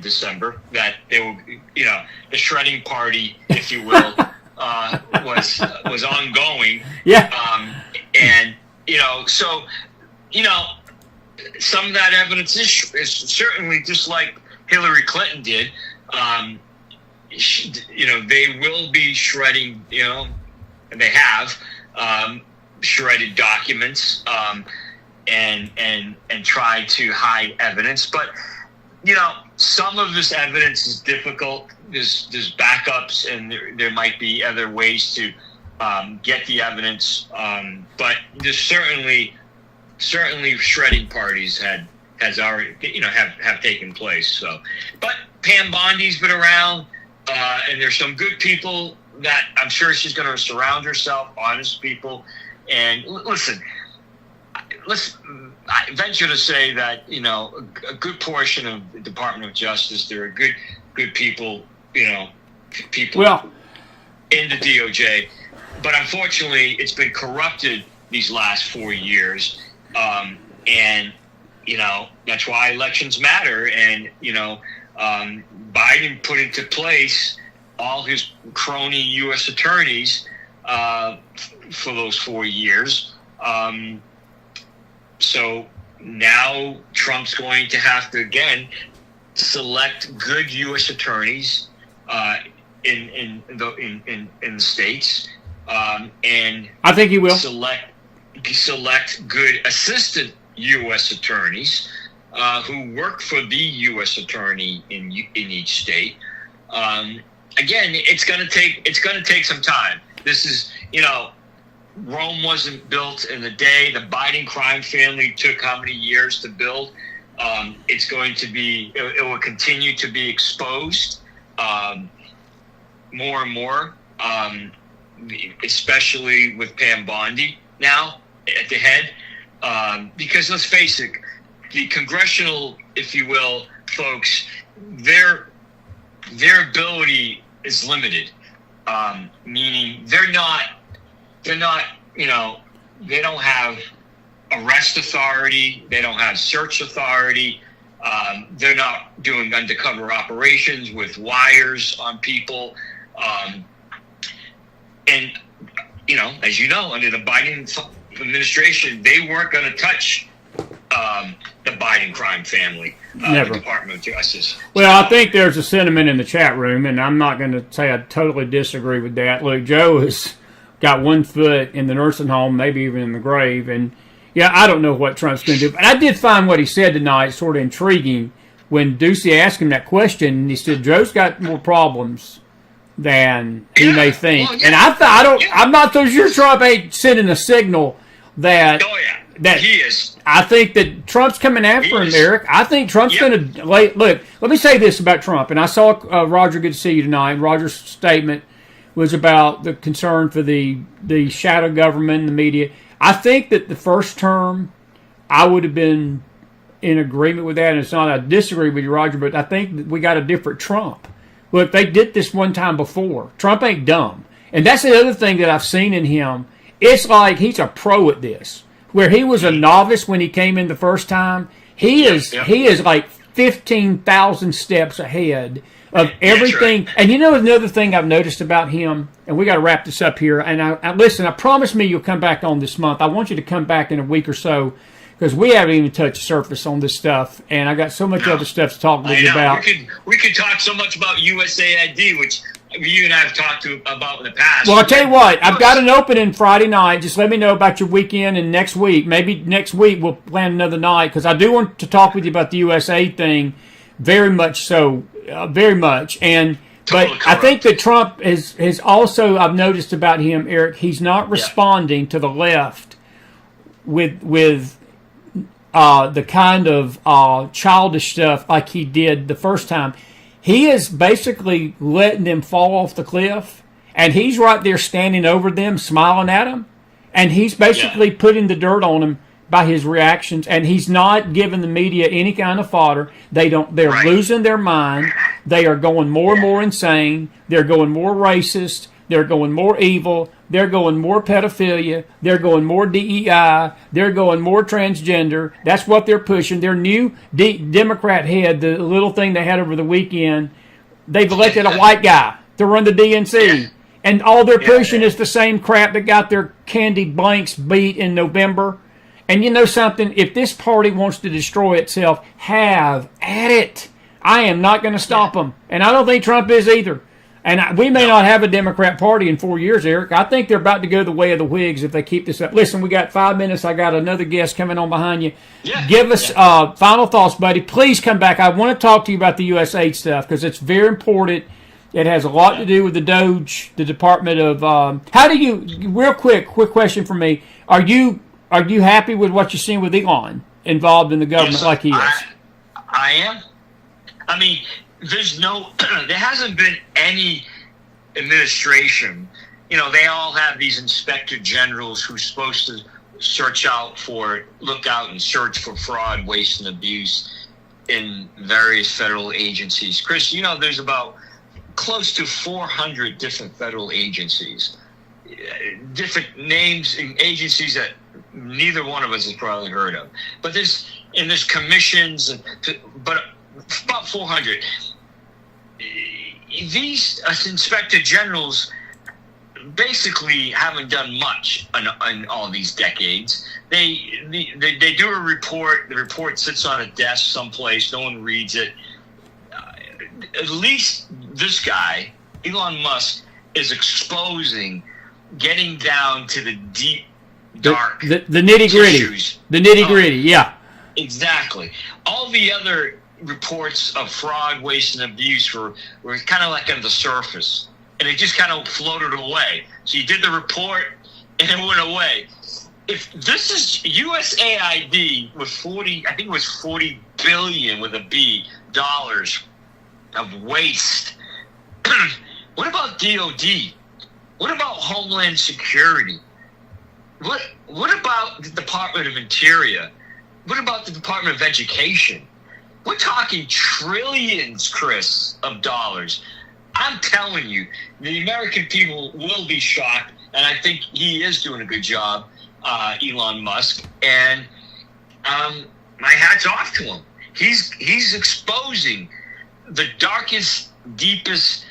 Speaker 2: December, that they were, the shredding party, if you will, was ongoing.
Speaker 1: Yeah.
Speaker 2: And so some of that evidence is certainly, just like Hillary Clinton did. they will be shredding, and they have shredded documents and try to hide evidence. But, some of this evidence is difficult. There's backups, and there might be other ways to get the evidence. But there's certainly shredding parties has already, have taken place. So, but Pam Bondi's been around, and there's some good people that I'm sure she's going to surround herself, honest people. And listen, I venture to say that, a good portion of the Department of Justice, there are good people, people in the DOJ. But unfortunately, it's been corrupted these last 4 years. And, that's why elections matter. And, Biden put into place all his crony U.S. attorneys for those 4 years. So now Trump's going to have to, again, select good U.S. attorneys in the states. And
Speaker 1: I think he will
Speaker 2: select good assistant U.S. attorneys who work for the U.S. attorney in each state. Again, it's going to take some time. This is, Rome wasn't built in a day. The Biden crime family took how many years to build? It's going to be. It will continue to be exposed more and more, especially with Pam Bondi now at the head. Because let's face it, the congressional, if you will, folks, their ability is limited. Meaning they don't have arrest authority. They don't have search authority. They're not doing undercover operations with wires on people. And, as you know, under the Biden administration, they weren't going to touch the Biden crime family,
Speaker 1: Never.
Speaker 2: The Department of Justice.
Speaker 1: Well, I think there's a sentiment in the chat room, and I'm not going to say I totally disagree with that. Look, Joe has got 1 foot in the nursing home, maybe even in the grave, and I don't know what Trump's going to do. But I did find what he said tonight sort of intriguing when Ducey asked him that question, and he said, Joe's got more problems than he may think.
Speaker 2: Well,
Speaker 1: and I'm not so sure Trump ain't sending a signal that
Speaker 2: that he is.
Speaker 1: I think that Trump's coming after him, Eric. I think Trump's going to look. Let me say this about Trump, and I saw Roger. Good to see you tonight. Roger's statement was about the concern for the shadow government, the media. I think that the first term, I would have been in agreement with that, and it's not I disagree with you, Roger, but I think that we got a different Trump. Look, they did this one time before. Trump ain't dumb. And that's the other thing that I've seen in him. It's like he's a pro at this. Where he was a novice when he came in the first time, he is like 15,000 steps ahead of everything. Right. And another thing I've noticed about him, and we got to wrap this up here, and I listen, I promise me you'll come back on this month. I want you to come back in a week or so, because we haven't even touched the surface on this stuff, and I got so much other stuff to talk with you about.
Speaker 2: We could talk so much about USAID, which you and I have talked about in the past.
Speaker 1: Well, I'll tell you what, I've got an opening Friday night. Just let me know about your weekend, and next week, maybe next week we'll plan another night, because I do want to talk with you about the USAID thing, very much so, very much. But I think that Trump has also, I've noticed about him, Eric, he's not responding to the left with the kind of childish stuff like he did the first time. He is basically letting them fall off the cliff, and he's right there standing over them, smiling at them, and he's basically putting the dirt on them by his reactions, and he's not giving the media any kind of fodder. They're losing their mind. They are going more and more insane. They're going more racist. They're going more evil. They're going more pedophilia. They're going more DEI. They're going more transgender. That's what they're pushing. Their new Democrat head, the little thing they had over the weekend, they've elected a white guy to run the DNC. And all they're pushing is the same crap that got their candy blanks beat in November. And you know something? If this party wants to destroy itself, have at it. I am not going to stop them. And I don't think Trump is either. And we may not have a Democrat Party in 4 years, Eric. I think they're about to go the way of the Whigs if they keep this up. Listen, we got 5 minutes. I got another guest coming on behind you.
Speaker 2: Yeah.
Speaker 1: Give us final thoughts, buddy. Please come back. I want to talk to you about the USAID stuff because it's very important. It has a lot to do with the Doge, the Department of. How do you? Real quick question for me. Are you happy with what you're seeing with Elon involved in the government like he is?
Speaker 2: I am. I mean, there hasn't been any administration. They all have these inspector generals who's supposed to look out and search for fraud, waste, and abuse in various federal agencies. Chris, there's about close to 400 different federal agencies, different names and agencies that neither one of us has probably heard of. But there's commissions, but about 400. These inspector generals basically haven't done much in all these decades. They do a report. The report sits on a desk someplace. No one reads it. At least this guy, Elon Musk, is exposing, getting down to the deep, dark,
Speaker 1: the nitty gritty. The nitty gritty, yeah.
Speaker 2: Exactly. All the other reports of fraud, waste, and abuse were kind of like on the surface, and it just kind of floated away. So you did the report, and it went away. If this is USAID with 40 billion with a B dollars of waste. What about DOD? What about Homeland Security? What about the Department of Interior? What about the Department of Education? We're talking trillions, Chris, of dollars. I'm telling you, the American people will be shocked, and I think he is doing a good job, Elon Musk. And my hat's off to him. He's exposing the darkest, deepest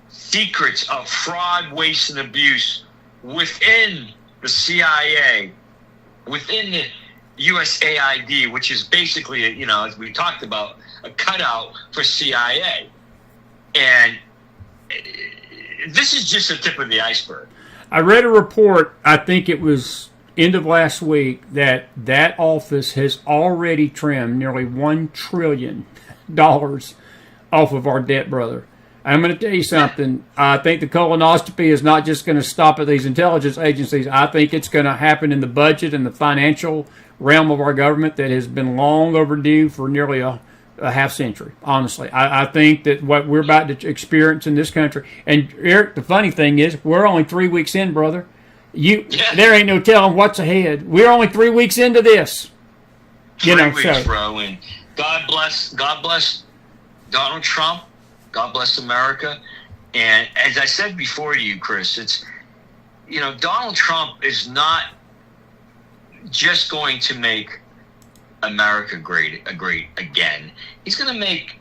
Speaker 2: secrets of fraud, waste, and abuse within the CIA, within the USAID, which is basically, as we talked about, a cutout for CIA. And this is just the tip of the iceberg.
Speaker 1: I read a report, I think it was end of last week, that office has already trimmed nearly $1 trillion off of our debt, brother. I'm going to tell you something. I think the colonoscopy is not just going to stop at these intelligence agencies. I think it's going to happen in the budget and the financial realm of our government that has been long overdue for nearly a half century, honestly. I think that what we're about to experience in this country, and Eric, the funny thing is, we're only 3 weeks in, brother. There ain't no telling what's ahead. We're only 3 weeks into this.
Speaker 2: 3 weeks, bro, and God bless Donald Trump. God bless America. And as I said before to you, Chris, it's, Donald Trump is not just going to make America great again. He's going to make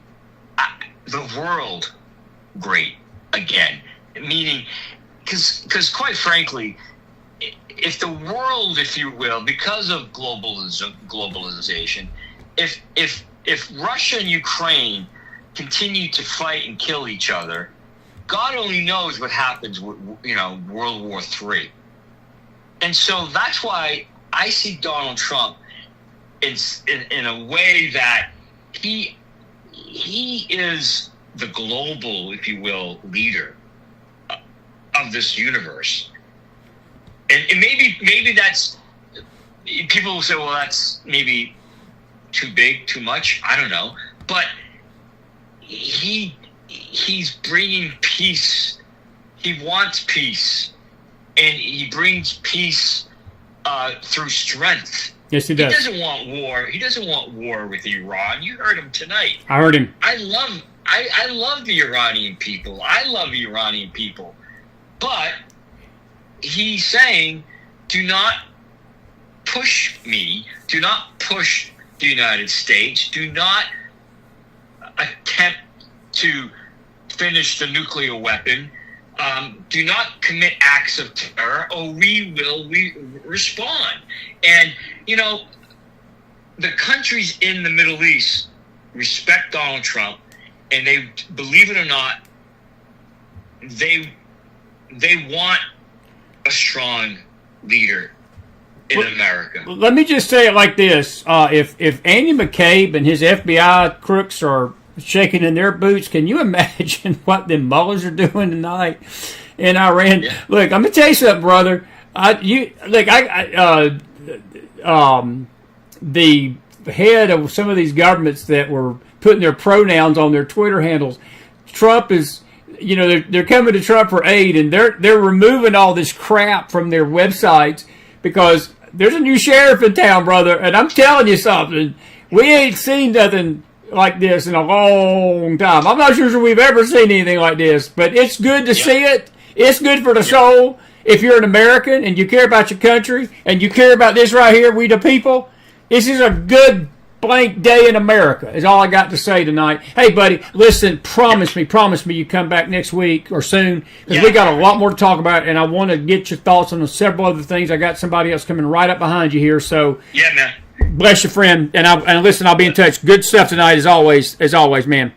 Speaker 2: the world great again. Meaning, because quite frankly, if the world, if you will, because of globalization, if Russia and Ukraine continue to fight and kill each other, God only knows what happens with, World War III. And so that's why I see Donald Trump in a way that he is the global, if you will, leader of this universe. And maybe that's, people will say, well, that's maybe too big, too much. I don't know. But he's bringing peace. He wants peace, and he brings peace through strength.
Speaker 1: Yes, he does.
Speaker 2: He doesn't want war. He doesn't want war with Iran. You heard him tonight.
Speaker 1: I heard him.
Speaker 2: I love the Iranian people. I love the Iranian people. But he's saying, do not push me. Do not push the United States. Do not attempt to finish the nuclear weapon. Do not commit acts of terror, or we will respond. And, the countries in the Middle East respect Donald Trump, and they, believe it or not, they want a strong leader in America.
Speaker 1: Let me just say it like this: if Andy McCabe and his FBI crooks are shaking in their boots, can you imagine what them mullahs are doing tonight in Iran?
Speaker 2: Yeah.
Speaker 1: Look, I'm gonna tell you something, brother. The head of some of these governments that were putting their pronouns on their Twitter handles, Trump is, they're coming to Trump for aid, and they're removing all this crap from their websites because there's a new sheriff in town, brother, and I'm telling you something. We ain't seen nothing like this in a long time. I'm not sure we've ever seen anything like this, but it's good to see it. It's good for the soul. If you're an American and you care about your country and you care about this right here, we the people, this is a good blank day in America is all I got to say tonight. Hey, buddy, listen, promise me you come back next week or soon because we got a lot more to talk about, and I want to get your thoughts on several other things. I got somebody else coming right up behind you here, so
Speaker 2: yeah, man.
Speaker 1: Bless you, friend, and listen, I'll be in touch. Good stuff tonight as always, man.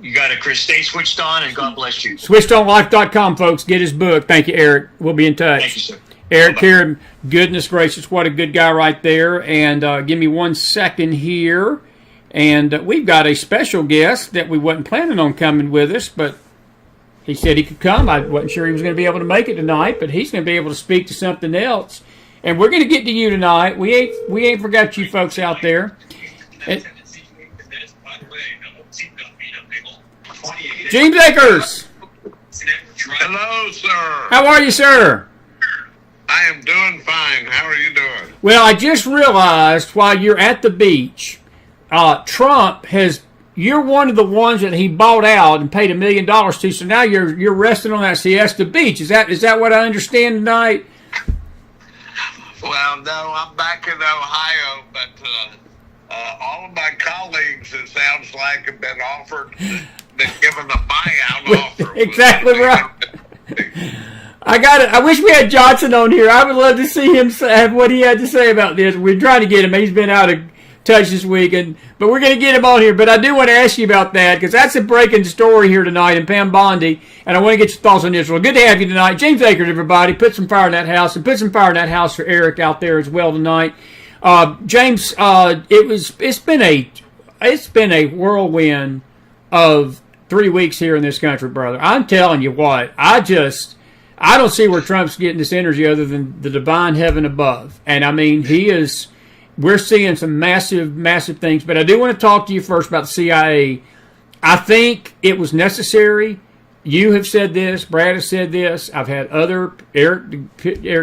Speaker 2: You got it, Chris. Stay switched on, and God bless you.
Speaker 1: SwitchedOnLife.com, folks. Get his book. Thank you, Eric. We'll be in touch.
Speaker 2: Thank you, sir.
Speaker 1: Eric here, goodness gracious, what a good guy right there. And give me 1 second here. And we've got a special guest that we wasn't planning on coming with us, but he said he could come. I wasn't sure he was going to be able to make it tonight, but he's going to be able to speak to something else. And we're going to get to you tonight. We ain't forgot you folks out there. And, James Akers.
Speaker 3: Hello, sir.
Speaker 1: How are you, sir?
Speaker 3: I am doing fine. How are you doing?
Speaker 1: Well, I just realized while you're at the beach, Trump you're one of the ones that he bought out and paid $1 million to, so now you're resting on that Siesta Beach. Is that what I understand tonight?
Speaker 3: Well, no, I'm back in Ohio, but all of my colleagues, it sounds like, have been given a buyout offer.
Speaker 1: Exactly right. I got it. I wish we had Johnson on here. I would love to see him have what he had to say about this. We're trying to get him. He's been out of touch this week, but we're going to get him on here. But I do want to ask you about that because that's a breaking story here tonight in Pam Bondi, and I want to get your thoughts on this. Well, good to have you tonight, James Akers. Everybody, put some fire in that house, and put some fire in that house for Eric out there as well tonight. James, it's been a whirlwind of 3 weeks here in this country, brother. I'm telling you what, I don't see where Trump's getting this energy other than the divine heaven above. And I mean, we're seeing some massive, massive things. But I do want to talk to you first about the CIA. I think it was necessary. You have said this. Brad has said this. I've had Eric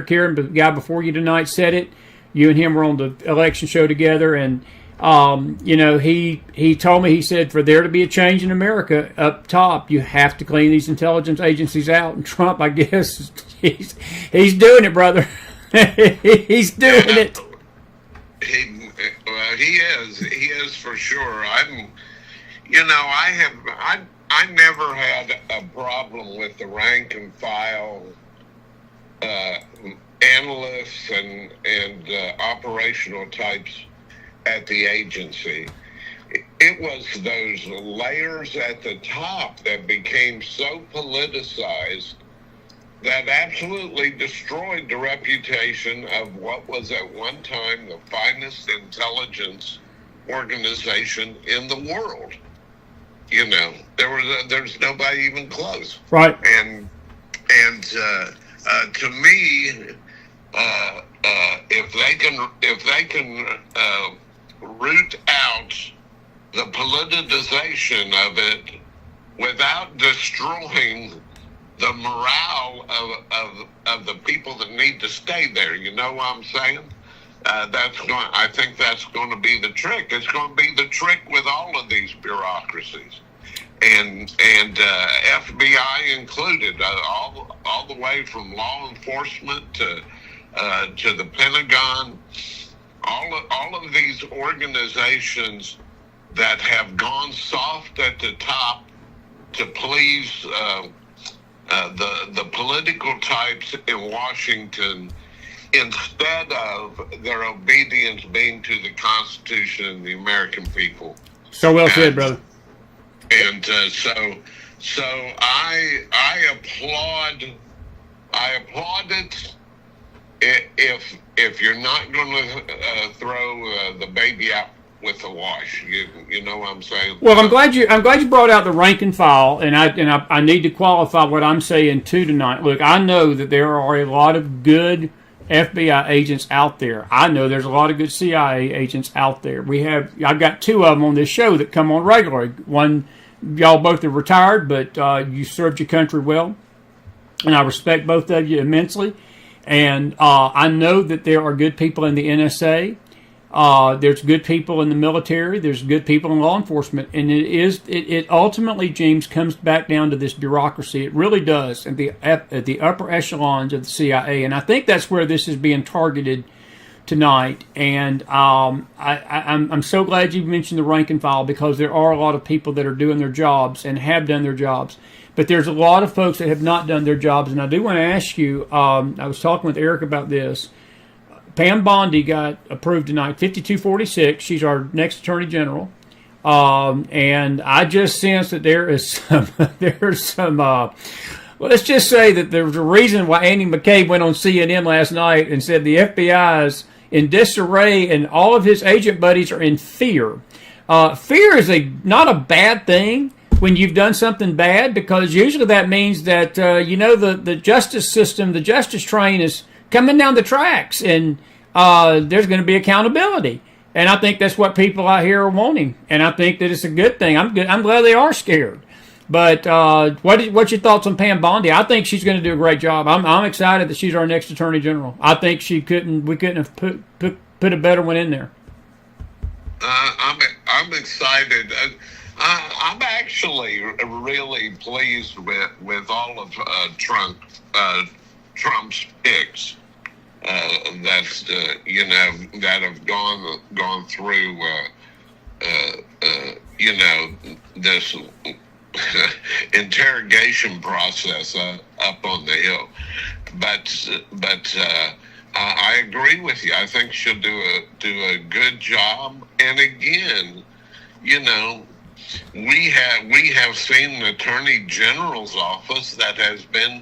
Speaker 1: Caron, the guy before you tonight, said it. You and him were on the election show together. And, he told me, he said, for there to be a change in America up top, you have to clean these intelligence agencies out. And Trump, I guess, he's doing it, brother. He's doing it.
Speaker 3: He is for sure. I never had a problem with the rank and file analysts and operational types at the agency. It was those layers at the top that became so politicized that absolutely destroyed the reputation of what was at one time the finest intelligence organization in the world. There's nobody even close.
Speaker 1: Right.
Speaker 3: And to me, if they can root out the politicization of it without destroying the morale of the people that need to stay there, you know what I'm saying? I think that's going to be the trick. It's going to be the trick with all of these bureaucracies, and FBI included, all the way from law enforcement to the Pentagon. All of these organizations that have gone soft at the top to please the political types in Washington, instead of their obedience being to the Constitution and the American people.
Speaker 1: So well said, brother.
Speaker 3: And so So I applaud it. If you're not going to throw the baby out with the wash, you know what I'm saying?
Speaker 1: Well, I'm glad you brought out the rank and file, and I need to qualify what I'm saying too tonight. Look, I know that there are a lot of good FBI agents out there. I know there's a lot of good CIA agents out there. I've got two of them on this show that come on regularly. One, y'all both are retired, but you served your country well, and I respect both of you immensely. And I know that there are good people in the NSA. There's good people in the military. There's good people in law enforcement. And it ultimately, James, comes back down to this bureaucracy. It really does at the upper echelons of the CIA. And I think that's where this is being targeted tonight. And I'm so glad you mentioned the rank and file, because there are a lot of people that are doing their jobs and have done their jobs. But there's a lot of folks that have not done their jobs. And I do want to ask you, I was talking with Eric about this. Pam Bondi got approved tonight, 5246. She's our next Attorney General. And I just sense that there's some, well, let's just say that there was a reason why Andy McCabe went on CNN last night and said the FBI is in disarray and all of his agent buddies are in fear. Fear is not a bad thing when you've done something bad, because usually that means that, the justice system, the justice train is coming down the tracks, and there's going to be accountability. And I think that's what people out here are wanting, and I think that it's a good thing. I'm glad they are scared. But what's your thoughts on Pam Bondi? I think she's going to do a great job. I'm excited that she's our next Attorney General. I think we couldn't have put a better one in there.
Speaker 3: I'm excited. I'm actually really pleased with all of Trump's picks that have gone through this interrogation process up on the Hill. But I agree with you. I think she'll do a good job. And again, we have seen an Attorney General's office that has been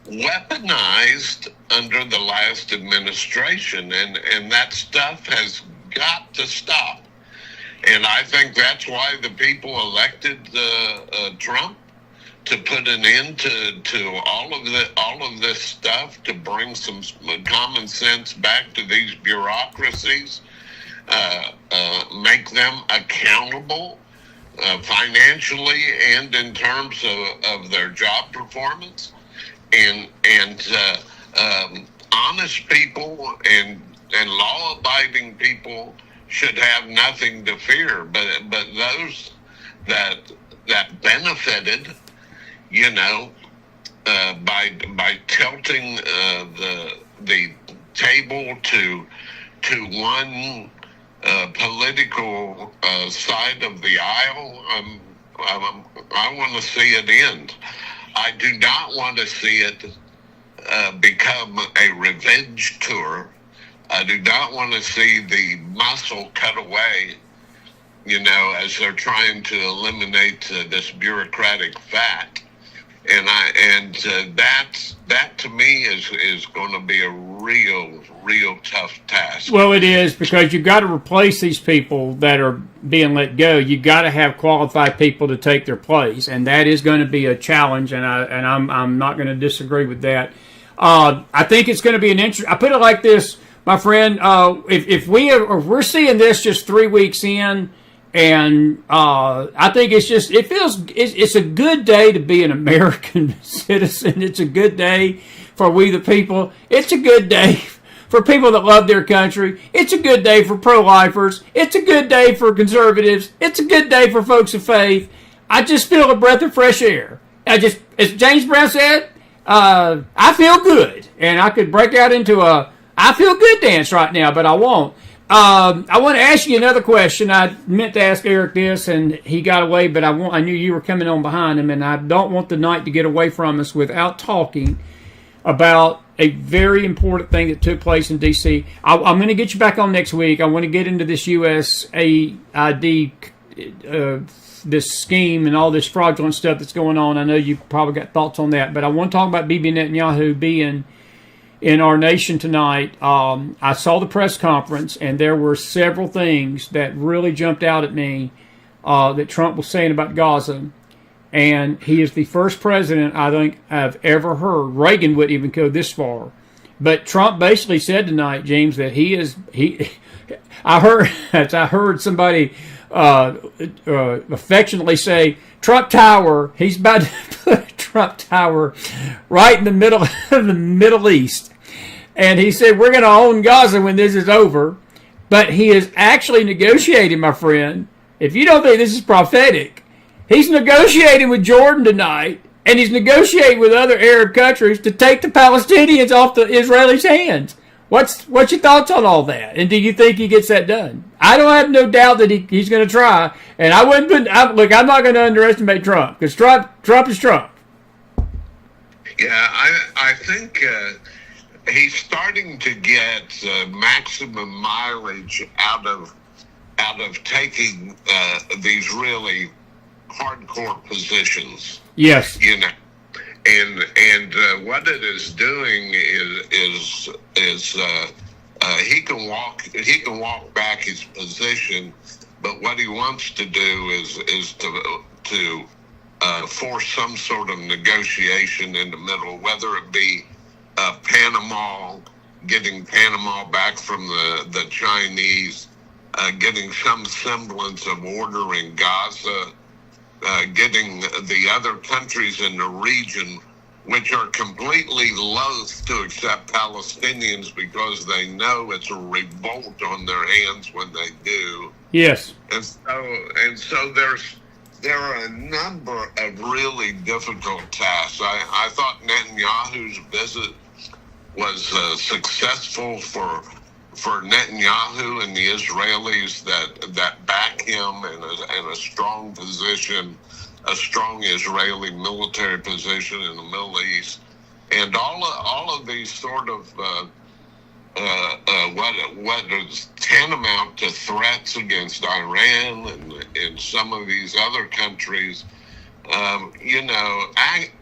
Speaker 3: weaponized under the last administration, and that stuff has got to stop. And I think that's why the people elected Trump, to put an end to all of this stuff, to bring some common sense back to these bureaucracies, make them accountable financially and in terms of their job performance, and honest people and law-abiding people should have nothing to fear. But those that benefited, by tilting the table to one political side of the aisle, I want to see it end. I do not want to see it become a revenge tour. I do not want to see the muscle cut away, as they're trying to eliminate this bureaucratic fat. And that to me is going to be a real tough task.
Speaker 1: Well, it is, because you've got to replace these people that are being let go. You've got to have qualified people to take their place, and that is going to be a challenge. And I'm not going to disagree with that. I think it's going to be an interesting. I put it like this, my friend. If we're seeing this just 3 weeks in. And I think it's a good day to be an American citizen. It's a good day for we the people. It's a good day for people that love their country. It's a good day for pro-lifers. It's a good day for conservatives. It's a good day for folks of faith. I just feel a breath of fresh air. As James Brown said, I feel good. And I could break out into a I feel good dance right now, but I won't. I want to ask you another question. I meant to ask Eric this, and he got away, but I knew you were coming on behind him, and I don't want the night to get away from us without talking about a very important thing that took place in D.C. I'm going to get you back on next week. I want to get into this USAID this scheme and all this fraudulent stuff that's going on. I know you probably got thoughts on that, but I want to talk about Bibi Netanyahu being in our nation tonight. I saw the press conference, and there were several things that really jumped out at me that Trump was saying about Gaza. And he is the first president I think I've ever heard. Reagan wouldn't even go this far. But Trump basically said tonight, James, that I heard somebody affectionately say, Trump Tower, he's about to put Trump Tower right in the middle of the Middle East. And he said, we're going to own Gaza when this is over. But he is actually negotiating, my friend. If you don't think this is prophetic, he's negotiating with Jordan tonight, and he's negotiating with other Arab countries to take the Palestinians off the Israelis' hands. What's your thoughts on all that? And do you think he gets that done? I don't have no doubt that he's going to try. And I wouldn't look, I'm not going to underestimate Trump, because Trump is Trump.
Speaker 3: Yeah, I think he's starting to get maximum mileage out of taking these really hardcore positions.
Speaker 1: Yes.
Speaker 3: You know, and what it is doing is he can walk back his position, but what he wants to do is to force some sort of negotiation in the middle, whether it be Panama, getting Panama back from the Chinese, getting some semblance of order in Gaza, getting the other countries in the region, which are completely loath to accept Palestinians because they know it's a revolt on their hands when they do.
Speaker 1: Yes.
Speaker 3: And so there are a number of really difficult tasks. I thought Netanyahu's visit was successful for Netanyahu and the Israelis that back him in a strong position, a strong Israeli military position in the Middle East, and all of these sort of what is tantamount to threats against Iran and some of these other countries,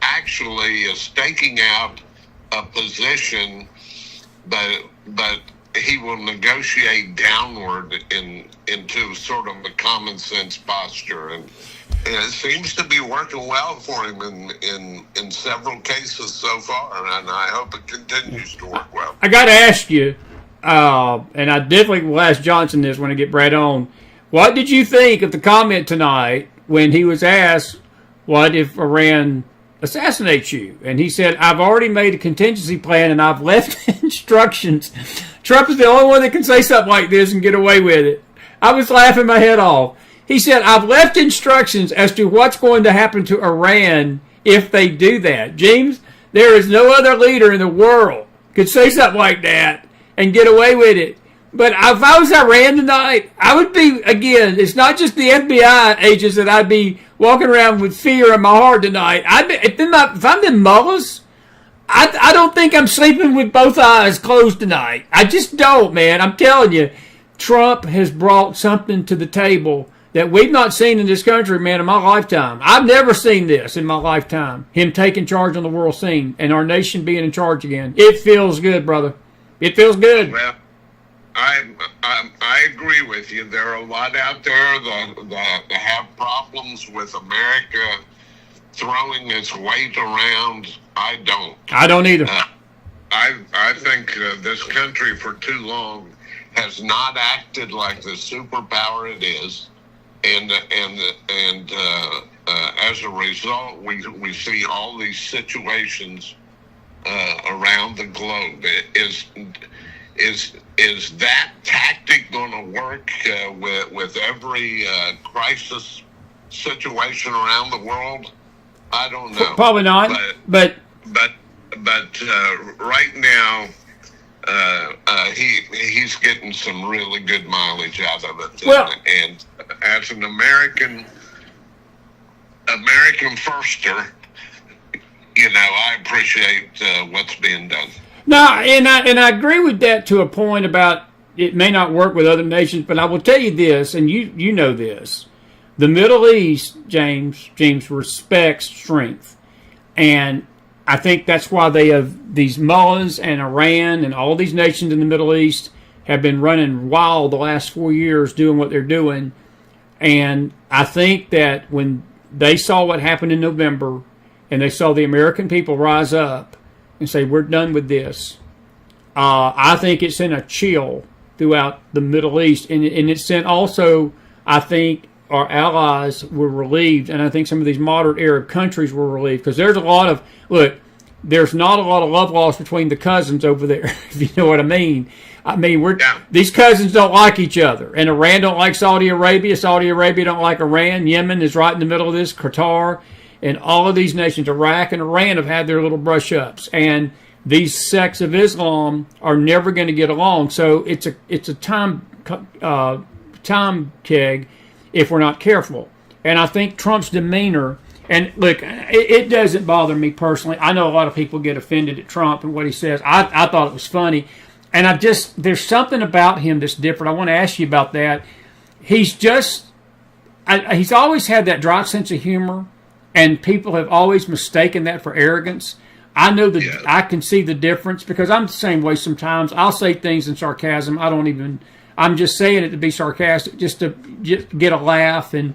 Speaker 3: actually is staking out a position, but he will negotiate downward into sort of a common sense posture, and it seems to be working well for him in several cases so far, and I hope it continues to work well.
Speaker 1: I got to ask you, and I definitely will ask Johnson this when I get Brad on. What did you think of the comment tonight when he was asked, "What if Iran assassinates you?" And he said, "I've already made a contingency plan and I've left instructions." Trump is the only one that can say something like this and get away with it. I was laughing my head off. He said, "I've left instructions as to what's going to happen to Iran if they do that." James, there is no other leader in the world could say something like that and get away with it. But if I was Iran tonight, I would be, again, it's not just the FBI agents that I'd be walking around with fear in my heart tonight. If I'm the mullahs, I don't think I'm sleeping with both eyes closed tonight. I just don't, man. I'm telling you, Trump has brought something to the table that we've not seen in this country, man, in my lifetime. I've never seen this in my lifetime. Him taking charge on the world scene and our nation being in charge again. It feels good, brother. It feels good.
Speaker 3: Well, I agree with you. There are a lot out there that have problems with America throwing its weight around. I don't.
Speaker 1: I don't either.
Speaker 3: I think this country for too long has not acted like the superpower it is, and as a result, we see all these situations around the globe. Is that tactic going to work with every crisis situation around the world? I don't know.
Speaker 1: Probably not. But
Speaker 3: right now, he's getting some really good mileage out of it.
Speaker 1: Well,
Speaker 3: and as an American firster, I appreciate what's being done.
Speaker 1: No, and I agree with that to a point about it may not work with other nations, but I will tell you this, and you know this. The Middle East, James respects strength. And I think that's why they have these mullahs and Iran and all these nations in the Middle East have been running wild the last 4 years doing what they're doing. And I think that when they saw what happened in November and they saw the American people rise up and say, we're done with this, I think it sent a chill throughout the Middle East. And it sent also, I think, our allies were relieved, and I think some of these moderate Arab countries were relieved, because there's a lot of, there's not a lot of love lost between the cousins over there, if you know what I mean. These cousins don't like each other, and Iran don't like Saudi Arabia, Saudi Arabia don't like Iran, Yemen is right in the middle of this, Qatar, and all of these nations, Iraq and Iran, have had their little brush-ups, and these sects of Islam are never going to get along, so it's a time keg if we're not careful. And I think Trump's demeanor, and look, it doesn't bother me personally. I know a lot of people get offended at Trump and what he says. I thought it was funny. And there's something about him that's different. I want to ask you about that. He's always had that dry sense of humor, and people have always mistaken that for arrogance. I know that. Yeah. I can see the difference, because I'm the same way sometimes. I'll say things in sarcasm. I'm just saying it to be sarcastic, just to get a laugh, and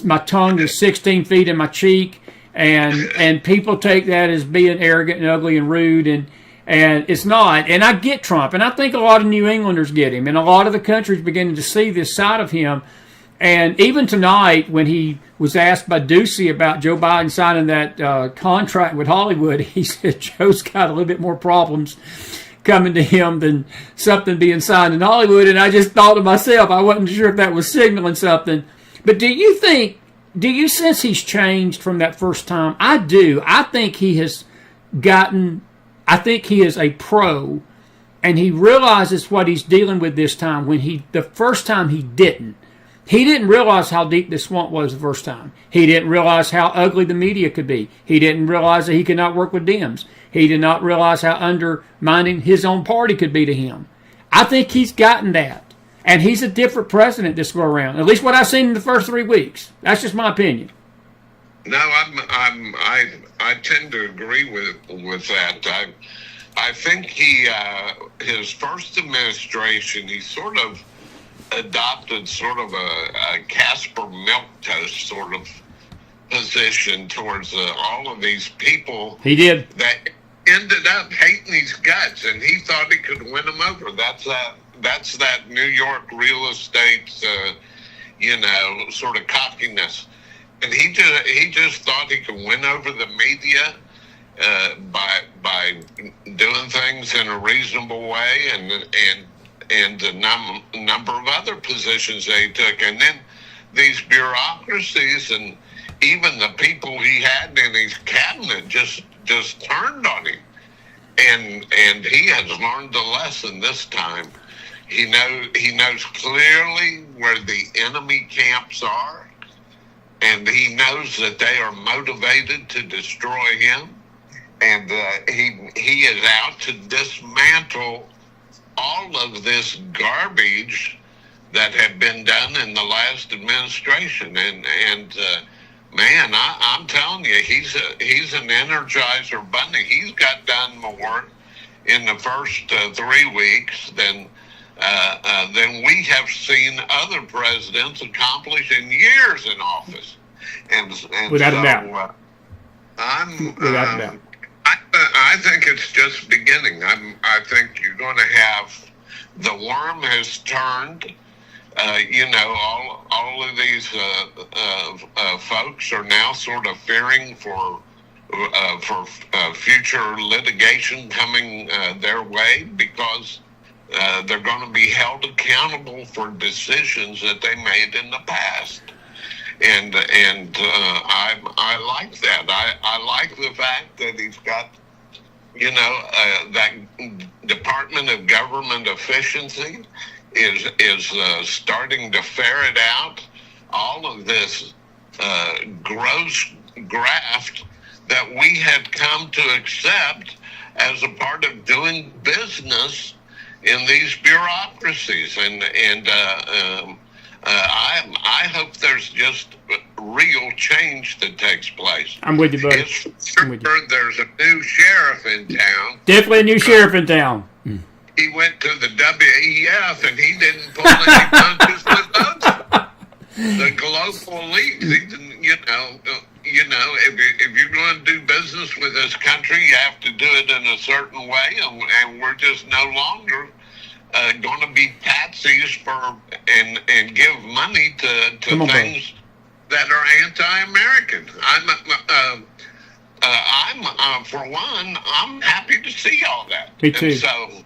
Speaker 1: my tongue is 16 feet in my cheek, and people take that as being arrogant and ugly and rude, and it's not. And I get Trump, and I think a lot of New Englanders get him, and a lot of the country's beginning to see this side of him. And even tonight, when he was asked by Ducey about Joe Biden signing that contract with Hollywood, he said Joe's got a little bit more problems coming to him than something being signed in Hollywood. And I just thought to myself, I wasn't sure if that was signaling something. But do you sense he's changed from that first time? I do. I think he is a pro, and he realizes what he's dealing with this time, when the first time he didn't. He didn't realize how deep this swamp was the first time. He didn't realize how ugly the media could be. He didn't realize that he could not work with Dems. He did not realize how undermining his own party could be to him. I think he's gotten that. And he's a different president this go around. At least what I've seen in the first 3 weeks. That's just my opinion.
Speaker 3: No, I tend to agree with that. I think his first administration, he sort of adopted sort of a Casper milquetoast sort of position towards all of these people.
Speaker 1: He did.
Speaker 3: That ended up hating his guts, and he thought he could win them over. That's that New York real estate, sort of cockiness. And he just thought he could win over the media by doing things in a reasonable way, and a number of other positions they took. And then these bureaucracies and even the people he had in his cabinet just turned on him. And he has learned the lesson this time. He knows clearly where the enemy camps are, and he knows that they are motivated to destroy him. And he is out to dismantle all of this garbage that had been done in the last administration. And man, I'm telling you, he's an Energizer bunny. He's got done more in the first 3 weeks than we have seen other presidents accomplish in years in office. And
Speaker 1: without a doubt.
Speaker 3: Without a doubt. I think it's just beginning. I think you're going to have, the worm has turned. All of these folks are now sort of fearing for future litigation coming their way, because they're going to be held accountable for decisions that they made in the past. And I like that. I like the fact that he's got, that Department of Government Efficiency is starting to ferret out all of this gross graft that we had come to accept as a part of doing business in these bureaucracies. And I hope there's just real change that takes place.
Speaker 1: I'm with you, buddy.
Speaker 3: It's sure there's a new sheriff in town.
Speaker 1: Definitely a new sheriff in town.
Speaker 3: He went to the WEF and he didn't pull any punches with us. The global elite, if you're going to do business with this country, you have to do it in a certain way, and we're just no longer going to be patsies and give money to things that are anti-American. I'm for one, I'm happy to see all that.
Speaker 1: Me too.
Speaker 3: And so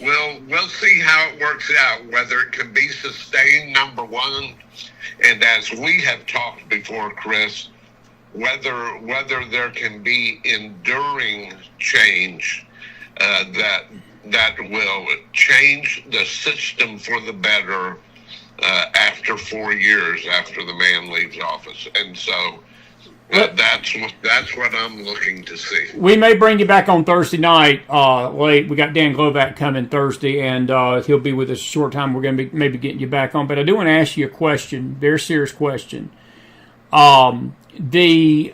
Speaker 3: we'll see how it works out, whether it can be sustained, number one, and as we have talked before, Chris, whether there can be enduring change that will change the system for the better after 4 years after the man leaves office. And so that's what I'm looking to see.
Speaker 1: We may bring you back on Thursday night late. We got Dan Glovac coming Thursday, and he'll be with us a short time. We're going to be maybe getting you back on. But I do want to ask you a question, very serious question. The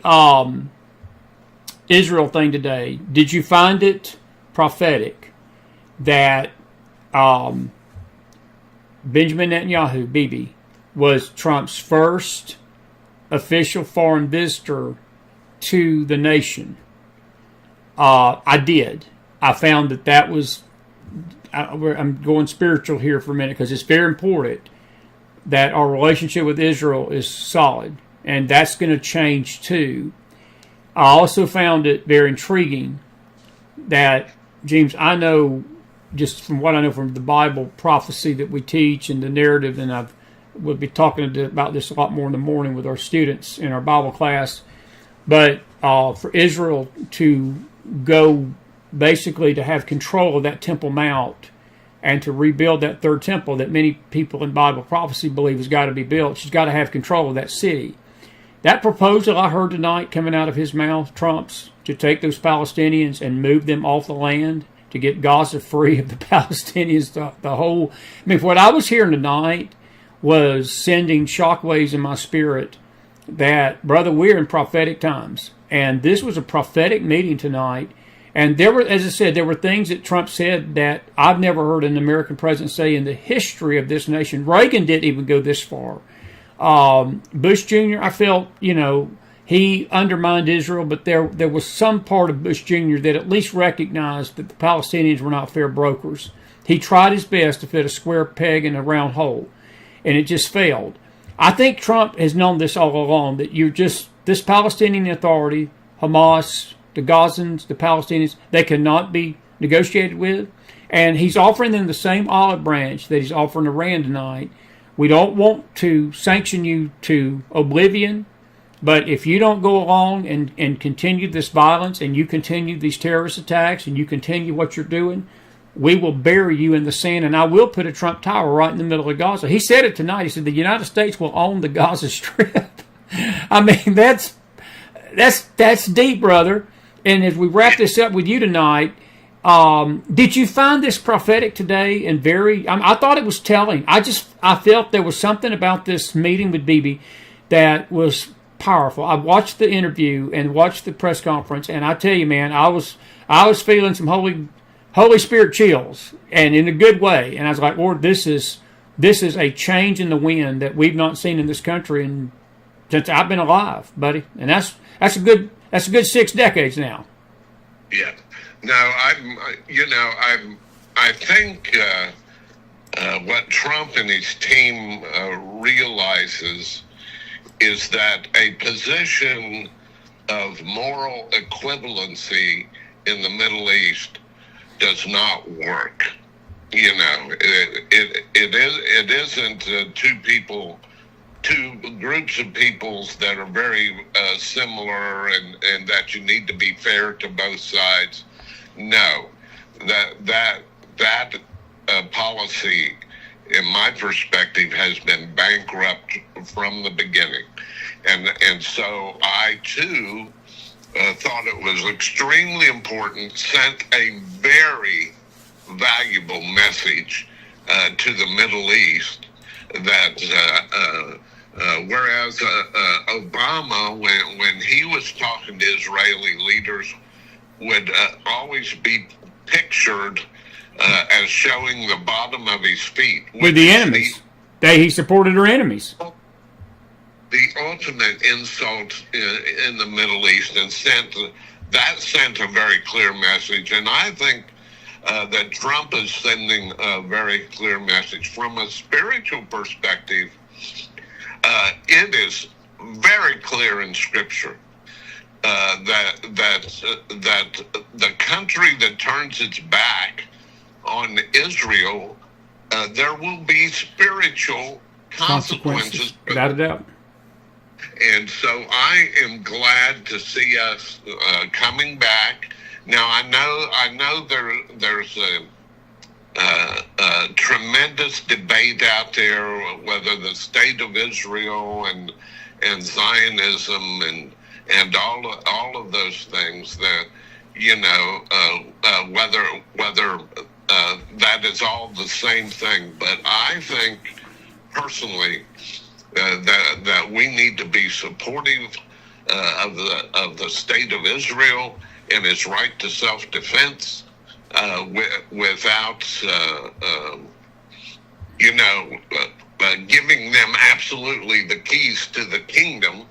Speaker 1: Israel thing today, did you find it prophetic that Benjamin Netanyahu, Bibi, was Trump's first official foreign visitor to the nation? I did. I found that was, I'm going spiritual here for a minute because it's very important that our relationship with Israel is solid, and that's going to change too. I also found it very intriguing that, James, I know just from what I know from the Bible prophecy that we teach and the narrative, and we'll be talking about this a lot more in the morning with our students in our Bible class, but for Israel to go basically to have control of that Temple Mount and to rebuild that third temple that many people in Bible prophecy believe has got to be built, she's got to have control of that city. That proposal I heard tonight coming out of his mouth, Trump's, to take those Palestinians and move them off the land, to get Gaza free of the Palestinians, the whole... I mean, what I was hearing tonight was sending shockwaves in my spirit that, brother, we're in prophetic times. And this was a prophetic meeting tonight. And there were, as I said, there were things that Trump said that I've never heard an American president say in the history of this nation. Reagan didn't even go this far. Bush Jr., I felt, he undermined Israel, but there was some part of Bush Jr. that at least recognized that the Palestinians were not fair brokers. He tried his best to fit a square peg in a round hole, and it just failed. I think Trump has known this all along, that this Palestinian Authority, Hamas, the Gazans, the Palestinians, they cannot be negotiated with, and he's offering them the same olive branch that he's offering Iran tonight. We don't want to sanction you to oblivion, but if you don't go along and continue this violence, and you continue these terrorist attacks, and you continue what you're doing, we will bury you in the sand, and I will put a Trump Tower right in the middle of Gaza. He said it tonight. He said the United States will own the Gaza Strip. I mean, that's deep, brother. And as we wrap this up with you tonight, did you find this prophetic today? And I thought it was telling. I felt there was something about this meeting with Bibi that was powerful. I watched the interview and watched the press conference, and I tell you, man, I was feeling some Holy Spirit chills, and in a good way. And I was like, Lord, this is a change in the wind that we've not seen in this country since I've been alive, buddy. And that's a good 6 decades now.
Speaker 3: Yeah. No, I think what Trump and his team realizes is that a position of moral equivalency in the Middle East does not work. It isn't two groups of peoples that are very similar, and that you need to be fair to both sides. No, that policy, in my perspective, has been bankrupt from the beginning, and so I too thought it was extremely important, sent a very valuable message to the Middle East whereas Obama, when he was talking to Israeli leaders, would always be pictured as showing the bottom of his feet.
Speaker 1: With the enemies. He supported our enemies.
Speaker 3: The ultimate insult in the Middle East, and sent a very clear message. And I think that Trump is sending a very clear message. From a spiritual perspective, it is very clear in Scripture that the country that turns its back on Israel, there will be spiritual consequences.
Speaker 1: Without a doubt.
Speaker 3: And so I am glad to see us coming back. Now I know there's a tremendous debate out there whether the state of Israel and Zionism and all of those things, that whether that is all the same thing. But I think personally that we need to be supportive of the state of Israel and its right to self-defense, without giving them absolutely the keys to the kingdom.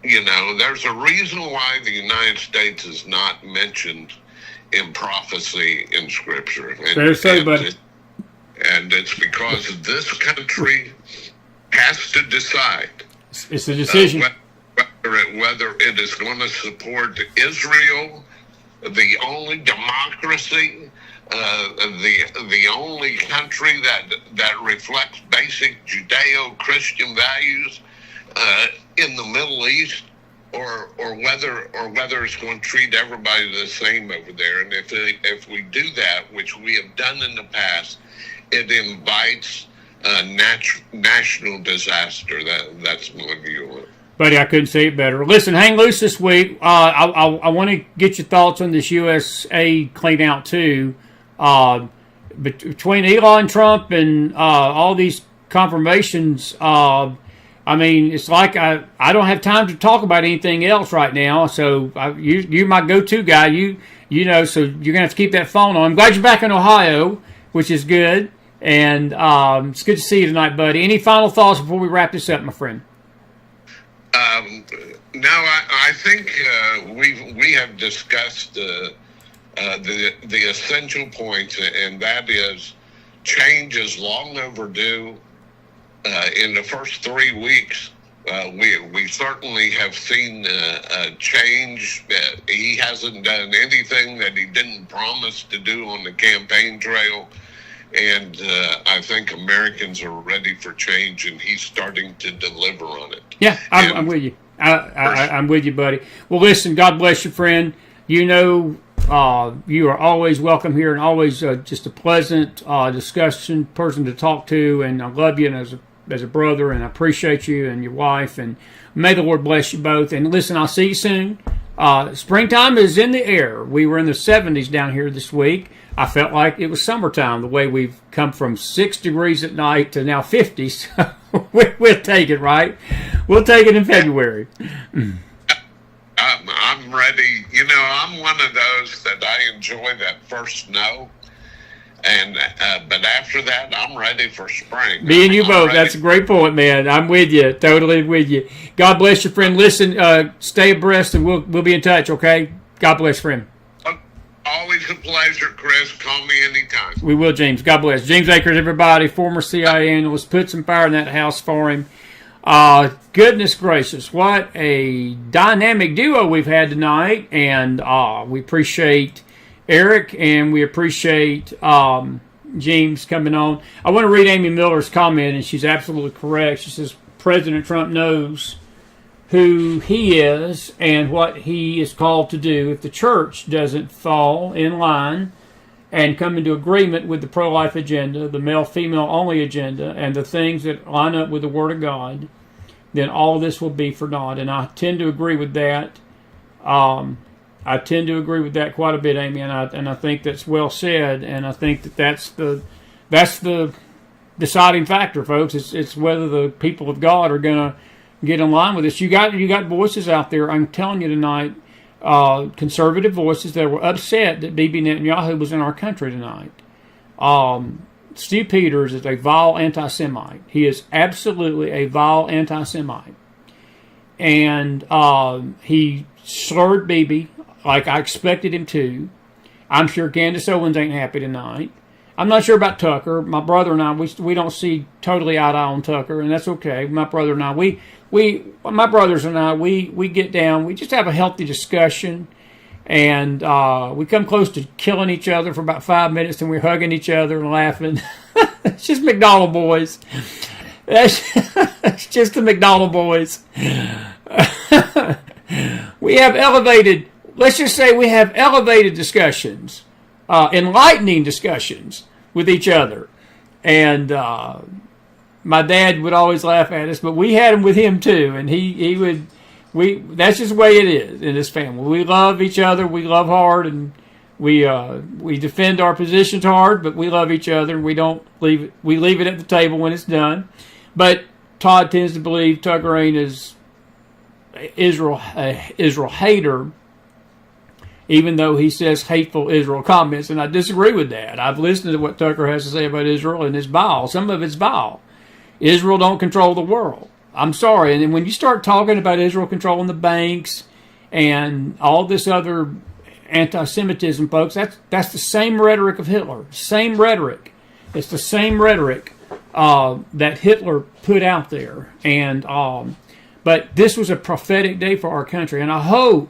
Speaker 3: There's a reason why the United States is not mentioned in prophecy in Scripture. And it's because this country has to decide.
Speaker 1: It's a decision.
Speaker 3: Whether it is going to support Israel, the only democracy, the only country that reflects basic Judeo-Christian values in the Middle East, or whether it's going to treat everybody the same over there. And if we do that, which we have done in the past, it invites national disaster. That's my view on it.
Speaker 1: Buddy, I couldn't say it better. Listen, hang loose this week. I want to get your thoughts on this USA clean out too. Between Elon, Trump, and all these confirmations, it's like I don't have time to talk about anything else right now. So you're my go-to guy. So you're gonna have to keep that phone on. I'm glad you're back in Ohio, which is good, and it's good to see you tonight, buddy. Any final thoughts before we wrap this up, my friend?
Speaker 3: No, I think we have discussed the essential points, and that is change is long overdue. In the first 3 weeks, we certainly have seen a change. He hasn't done anything that he didn't promise to do on the campaign trail. And I think Americans are ready for change, and he's starting to deliver on it.
Speaker 1: Yeah, I'm with you. I'm with you, buddy. Well, listen, God bless you, friend. You are always welcome here, and always just a pleasant discussion person to talk to. And I love you as a brother, and I appreciate you and your wife. And may the Lord bless you both. And listen, I'll see you soon. Springtime is in the air. We were in the 70s down here this week. I felt like it was summertime, the way we've come from 6 degrees at night to now 50. So we'll take it, right? We'll take it in February.
Speaker 3: I'm ready. I'm one of those that I enjoy that first snow. But after that, I'm ready for spring.
Speaker 1: Me and you both. That's a great point, man. I'm with you. Totally with you. God bless you, friend. Listen, stay abreast, and we'll be in touch, okay? God bless, friend.
Speaker 3: Always a pleasure, Chris. Call me anytime.
Speaker 1: We will, James. God bless. James Akers, everybody, former CIA analyst. Put some fire in that house for him. Goodness gracious, what a dynamic duo we've had tonight. And we appreciate Eric, and we appreciate James coming on. I want to read Amy Miller's comment, and she's absolutely correct. She says, President Trump knows who he is and what he is called to do. If the church doesn't fall in line and come into agreement with the pro-life agenda, the male-female only agenda, and the things that line up with the Word of God, then all this will be for naught. And I tend to agree with that. I tend to agree with that quite a bit, Amy, and I think that's well said. And I think that's the deciding factor, folks. It's whether the people of God are going to get in line with this. You got voices out there. I'm telling you tonight, conservative voices that were upset that Bibi Netanyahu was in our country tonight. Steve Peters is a vile anti-Semite. He is absolutely a vile anti-Semite. And he slurred Bibi like I expected him to. I'm sure Candace Owens ain't happy tonight. I'm not sure about Tucker. My brother and I, we don't see totally eye to eye on Tucker, and that's okay. My brother and I, my brothers and I, we get down. We just have a healthy discussion, and we come close to killing each other for about 5 minutes, and we're hugging each other and laughing. It's just McDonald boys. It's just the McDonald boys. We have elevated, let's just say we have elevated discussions, enlightening discussions with each other. And my dad would always laugh at us, but we had him with him too. And that's just the way it is in this family. We love each other, we love hard, and we defend our positions hard, but we love each other, and we leave it at the table when it's done. But Todd tends to believe Tucker ain't as Israel hater, even though he says hateful Israel comments, and I disagree with that. I've listened to what Tucker has to say about Israel, and it's vile. Some of it's vile. Israel don't control the world. I'm sorry. And then when you start talking about Israel controlling the banks and all this other anti-Semitism, folks, that's the same rhetoric of Hitler. Same rhetoric. It's the same rhetoric that Hitler put out there. And but this was a prophetic day for our country, and I hope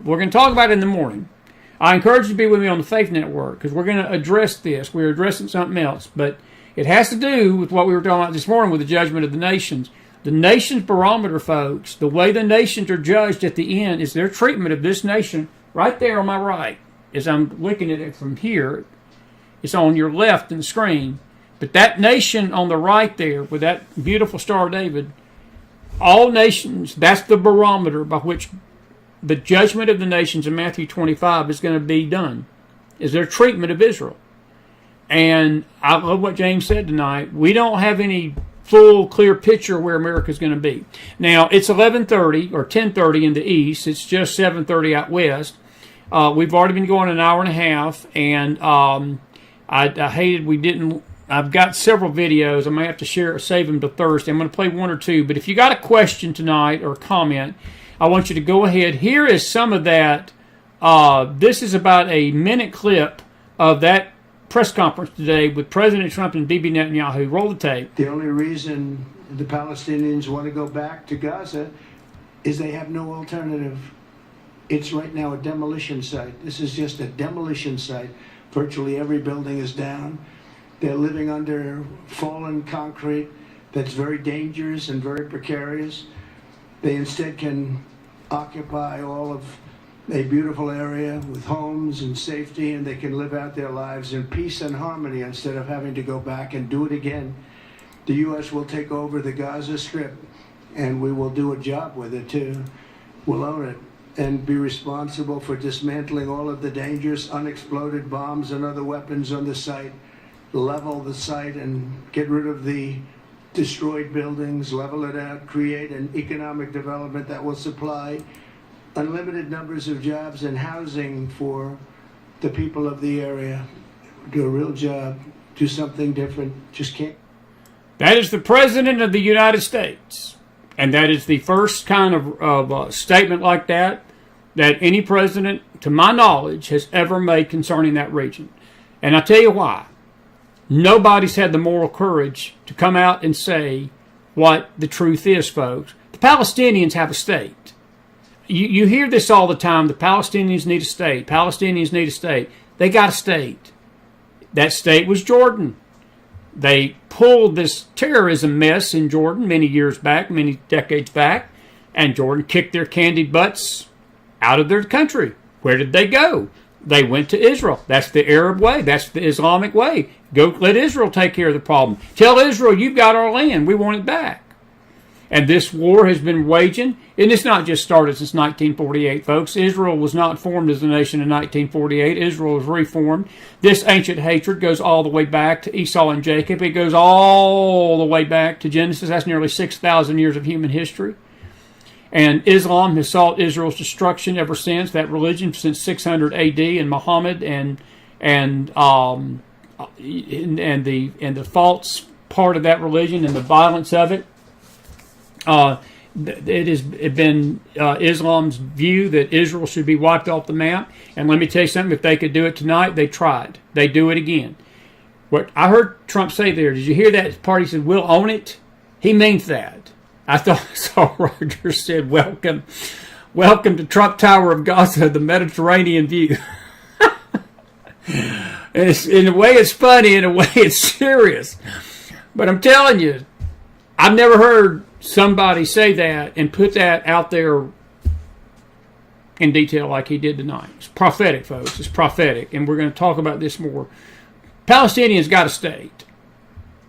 Speaker 1: we're going to talk about it in the morning. I encourage you to be with me on the Faith Network, because we're going to address this. We're addressing something else, but it has to do with what we were talking about this morning with the judgment of the nations. The nation's barometer, folks, the way the nations are judged at the end is their treatment of this nation right there on my right. As I'm looking at it from here, it's on your left in the screen. But that nation on the right there with that beautiful Star of David, all nations, that's the barometer by which the judgment of the nations in Matthew 25 is going to be done, is their treatment of Israel. And I love what James said tonight. We don't have any full, clear picture of where America's going to be. Now, it's 11:30 or 10:30 in the east. It's just 7:30 out west. We've already been going an hour and a half, and I hated we didn't. I've got several videos. I may have to save them to Thursday. I'm going to play one or two. But if you got a question tonight or a comment, I want you to go ahead. Here is some of that. This is about a minute clip of that press conference today with President Trump and Bibi Netanyahu. Roll the tape.
Speaker 4: The only reason the Palestinians want to go back to Gaza is they have no alternative. It's right now a demolition site. This is just a demolition site. Virtually every building is down. They're living under fallen concrete that's very dangerous and very precarious. They instead can occupy all of a beautiful area with homes and safety, and they can live out their lives in peace and harmony instead of having to go back and do it again. The U.S. will take over the Gaza Strip, and we will do a job with it too. We'll own it and be responsible for dismantling all of the dangerous unexploded bombs and other weapons on the site, level the site and get rid of the destroyed buildings, level it out, create an economic development that will supply unlimited numbers of jobs and housing for the people of the area. Do a real job, do something different, just can't.
Speaker 1: That is the President of the United States. And that is the first kind of statement like that any president, to my knowledge, has ever made concerning that region. And I'll tell you why. Nobody's had the moral courage to come out and say what the truth is, folks. The Palestinians have a state. You hear this all the time. The Palestinians need a state. Palestinians need a state. They got a state. That state was Jordan. They pulled this terrorism mess in Jordan many years back, many decades back, and Jordan kicked their candy butts out of their country. Where did they go? They went to Israel. That's the Arab way. That's the Islamic way. Go let Israel take care of the problem. Tell Israel, you've got our land. We want it back. And this war has been waging, and it's not just started since 1948, folks. Israel was not formed as a nation in 1948. Israel was reformed. This ancient hatred goes all the way back to Esau and Jacob. It goes all the way back to Genesis. That's nearly 6,000 years of human history. And Islam has sought Israel's destruction ever since. That religion since 600 A.D. and Muhammad and the false part of that religion and the violence of it. It has been Islam's view that Israel should be wiped off the map. And let me tell you something, if they could do it tonight, they tried. They do it again. What I heard Trump say there, did you hear that part? He said, we'll own it. He means that. I thought I saw Roger said, welcome to Trump Tower of Gaza, the Mediterranean view. And it's, in a way it's funny, in a way it's serious. But I'm telling you, I've never heard somebody say that and put that out there in detail like he did tonight. It's prophetic, folks. It's prophetic. And we're going to talk about this more. Palestinians got a state.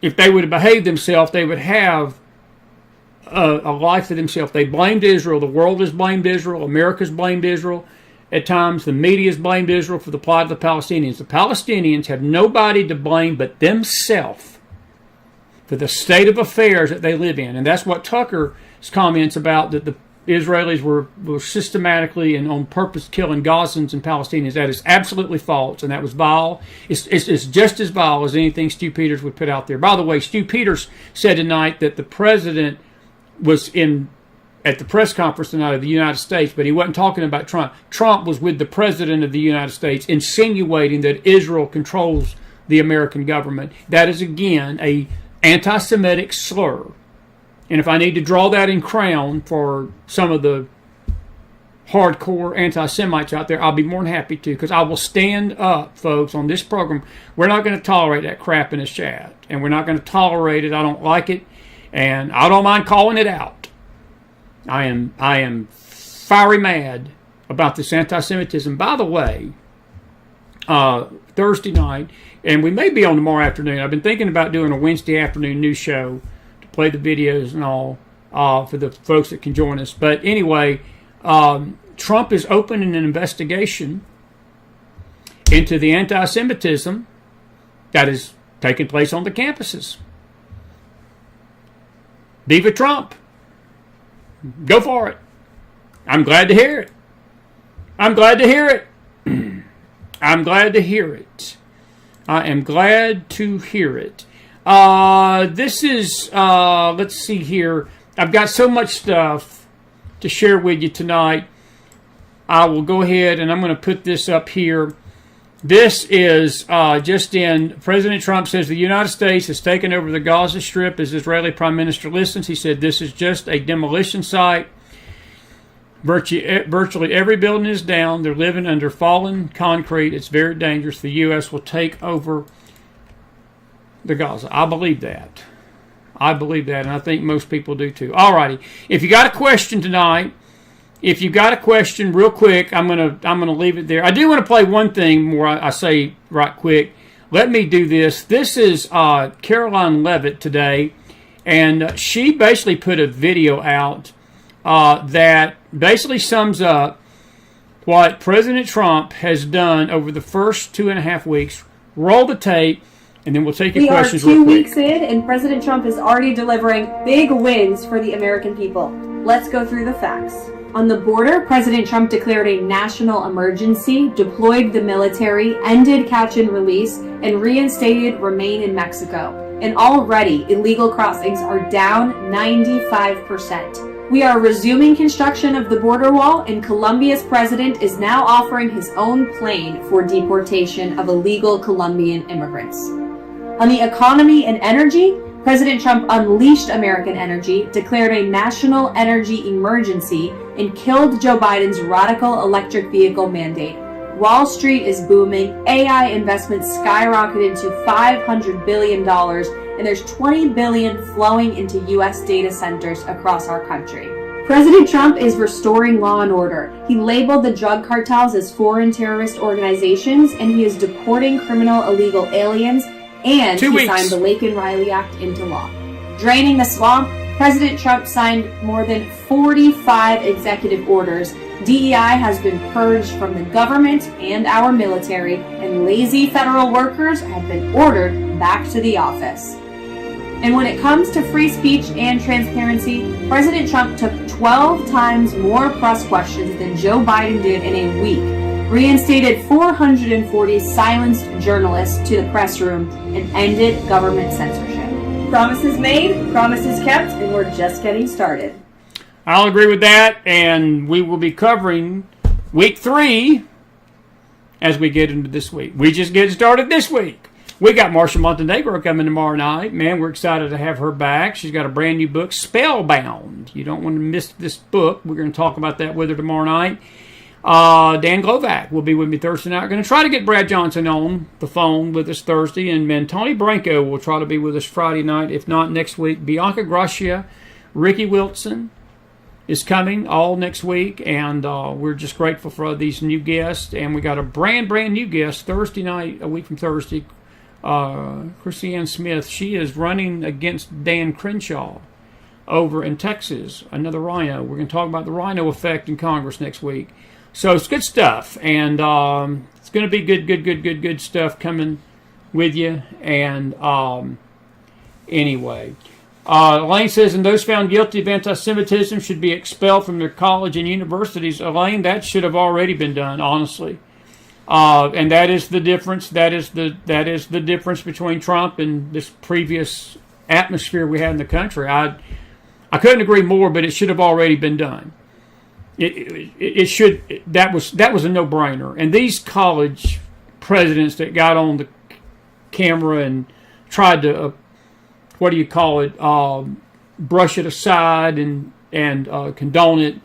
Speaker 1: If they would have behaved themselves, they would have a life for themselves. They blamed Israel. The world has blamed Israel. America's blamed Israel. At times, the media has blamed Israel for the plight of the Palestinians. The Palestinians have nobody to blame but themselves for the state of affairs that they live in. And that's what Tucker's comments about, that the Israelis were systematically and on purpose killing Gazans and Palestinians. That is absolutely false, and that was vile. It's just as vile as anything Stu Peters would put out there. By the way, Stu Peters said tonight that the president was at the press conference tonight of the United States, but he wasn't talking about Trump. Trump was with the president of the United States, insinuating that Israel controls the American government. That is, again, a anti-Semitic slur. And if I need to draw that in crown for some of the hardcore anti-Semites out there, I'll be more than happy to, because I will stand up, folks, on this program. We're not going to tolerate that crap in this chat, and we're not going to tolerate it. I don't like it, and I don't mind calling it out. I am fiery mad about this anti-Semitism. By the way, Thursday night, and we may be on tomorrow afternoon. I've been thinking about doing a Wednesday afternoon news show to play the videos and all for the folks that can join us. But anyway, Trump is opening an investigation into the anti-Semitism that is taking place on the campuses. Viva Trump. Go for it. I'm glad to hear it. I'm glad to hear it. I'm glad to hear it. I am glad to hear it. This is, let's see here. I've got so much stuff to share with you tonight. I will go ahead and I'm going to put this up here. This is just in. President Trump says the United States has taken over the Gaza Strip as Israeli Prime Minister listens. He said this is just a demolition site. Virtually every building is down. They're living under fallen concrete. It's very dangerous. The U.S. will take over the Gaza. I believe that. I believe that, and I think most people do too. All righty. If you got a question tonight, if you got a question, real quick, I'm gonna leave it there. I do want to play one thing more. I say right quick. Let me do this. This is Caroline Levitt today, and she basically put a video out that basically sums up what President Trump has done over the first 2.5 weeks. Roll the tape, and then we'll take your questions real quick.
Speaker 5: We are 2 weeks in, and President Trump is already delivering big wins for the American people. Let's go through the facts. On the border, President Trump declared a national emergency, deployed the military, ended catch and release, and reinstated Remain in Mexico. And already, illegal crossings are down 95%. We are resuming construction of the border wall, and Colombia's president is now offering his own plane for deportation of illegal Colombian immigrants. On the economy and energy, President Trump unleashed American energy, declared a national energy emergency, and killed Joe Biden's radical electric vehicle mandate. Wall Street is booming, AI investments skyrocketed to $500 billion, and there's $20 billion flowing into U.S. data centers across our country. President Trump is restoring law and order. He labeled the drug cartels as foreign terrorist organizations, and he is deporting criminal illegal aliens, and he signed the Laken Riley Act into law. Draining the swamp, President Trump signed more than 45 executive orders. DEI has been purged from the government and our military, and lazy federal workers have been ordered back to the office. And when it comes to free speech and transparency, President Trump took 12 times more press questions than Joe Biden did in a week, reinstated 440 silenced journalists to the press room, and ended government censorship. Promises made, promises kept, and we're just getting started.
Speaker 1: I'll agree with that, and we will be covering week 3 as we get into this week. We just get started this week. We got Marsha Montenegro coming tomorrow night. Man, we're excited to have her back. She's got a brand new book, Spellbound. You don't want to miss this book. We're going to talk about that with her tomorrow night. Dan Glovac will be with me Thursday night. We're going to try to get Brad Johnson on the phone with us Thursday, and then Tony Branco will try to be with us Friday night, if not next week. Bianca Gracia, Ricky Wilson is coming all next week, and we're just grateful for these new guests. And we got a brand new guest Thursday night, a week from Thursday, Christiane Smith. She is running against Dan Crenshaw over in Texas, another rhino. We're going to talk about the rhino effect in Congress next week. So it's good stuff, and it's going to be good stuff coming with you. And anyway, Elaine says, and those found guilty of anti-Semitism should be expelled from their college and universities. Elaine, that should have already been done, honestly. And that is the difference. That is the difference between Trump and this previous atmosphere we had in the country. I couldn't agree more, but it should have already been done. It should. That was a no-brainer. And these college presidents that got on the camera and tried to brush it aside and condone it,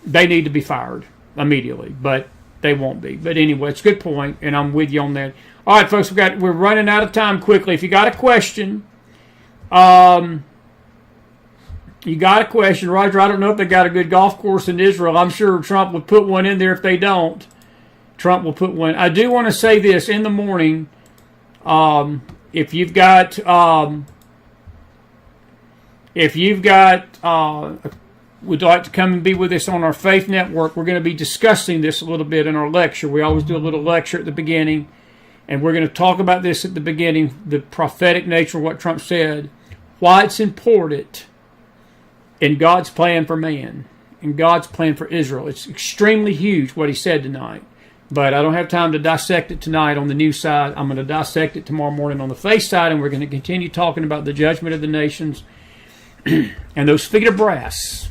Speaker 1: they need to be fired immediately. But they won't be. But anyway, it's a good point, and I'm with you on that. All right, folks, we're running out of time quickly. If you got a question, Roger, I don't know if they got a good golf course in Israel. I'm sure Trump would put one in there if they don't. Trump will put one. I do want to say this in the morning. If you've got would like to come and be with us on our Faith Network, we're going to be discussing this a little bit in our lecture. We always do a little lecture at the beginning, and we're going to talk about this at the beginning, the prophetic nature of what Trump said, why it's important in God's plan for man, in God's plan for Israel. It's extremely huge what he said tonight, but I don't have time to dissect it tonight on the news side. I'm going to dissect it tomorrow morning on the faith side, and we're going to continue talking about the judgment of the nations and those feet of brass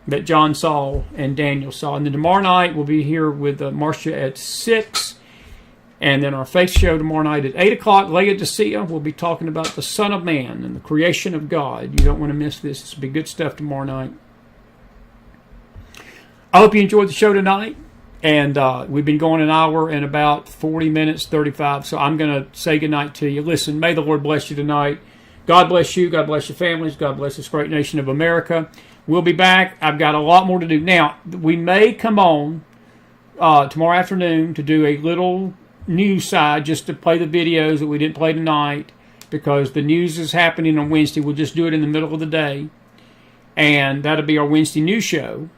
Speaker 1: that John saw and Daniel saw. And then tomorrow night we'll be here with Marcia at 6. And then our faith show tomorrow night at 8 o'clock, Laodicea. We'll be talking about the Son of Man and the creation of God. You don't want to miss this. This will be good stuff tomorrow night. I hope you enjoyed the show tonight. And we've been going an hour and about 40 minutes, 35. So I'm going to say goodnight to you. Listen, may the Lord bless you tonight. God bless you. God bless your families. God bless this great nation of America. We'll be back. I've got a lot more to do. Now, we may come on tomorrow afternoon to do a little news side, just to play the videos that we didn't play tonight, because the news is happening on Wednesday. We'll just do it in the middle of the day, and that'll be our Wednesday news show.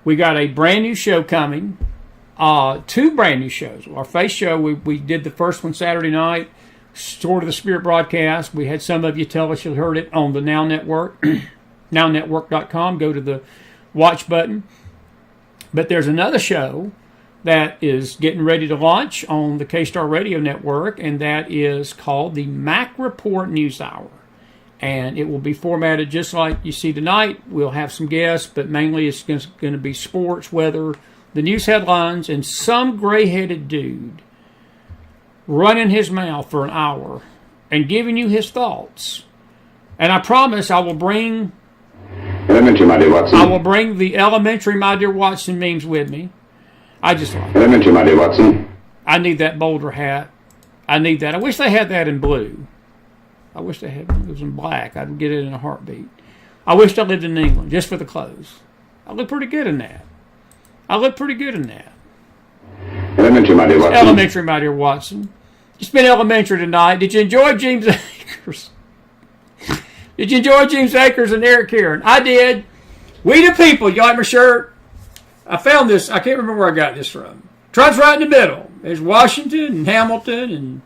Speaker 1: We got a brand new show coming, 2 brand new shows. Our faith show, we did the first one Saturday night, Sword of the Spirit broadcast. We had some of you tell us you heard it on the Now Network, nownetwork.com. Go to the watch button. But there's another show that is getting ready to launch on the K-Star Radio Network, and that is called the Mac Report News Hour. And it will be formatted just like you see tonight. We'll have some guests, but mainly it's going to be sports, weather, the news headlines, and some gray-headed dude running his mouth for an hour and giving you his thoughts. And I promise I will bring
Speaker 6: Elementary, my dear Watson.
Speaker 1: I will bring the elementary, my dear Watson memes with me. I just like it.
Speaker 6: Elementary, my dear Watson.
Speaker 1: I need that Boulder hat. I need that. I wish they had that in blue. I wish they had it. It was in black. I'd get it in a heartbeat. I wished I lived in England just for the clothes. I look pretty good in that.
Speaker 6: Elementary, my dear Watson.
Speaker 1: Elementary, my dear Watson. It's been elementary tonight. Did you enjoy James Akers? Did you enjoy James Akers and Eric Caron? I did. We the people. You like my shirt? I found this. I can't remember where I got this from. Trump's right in the middle. There's Washington and Hamilton and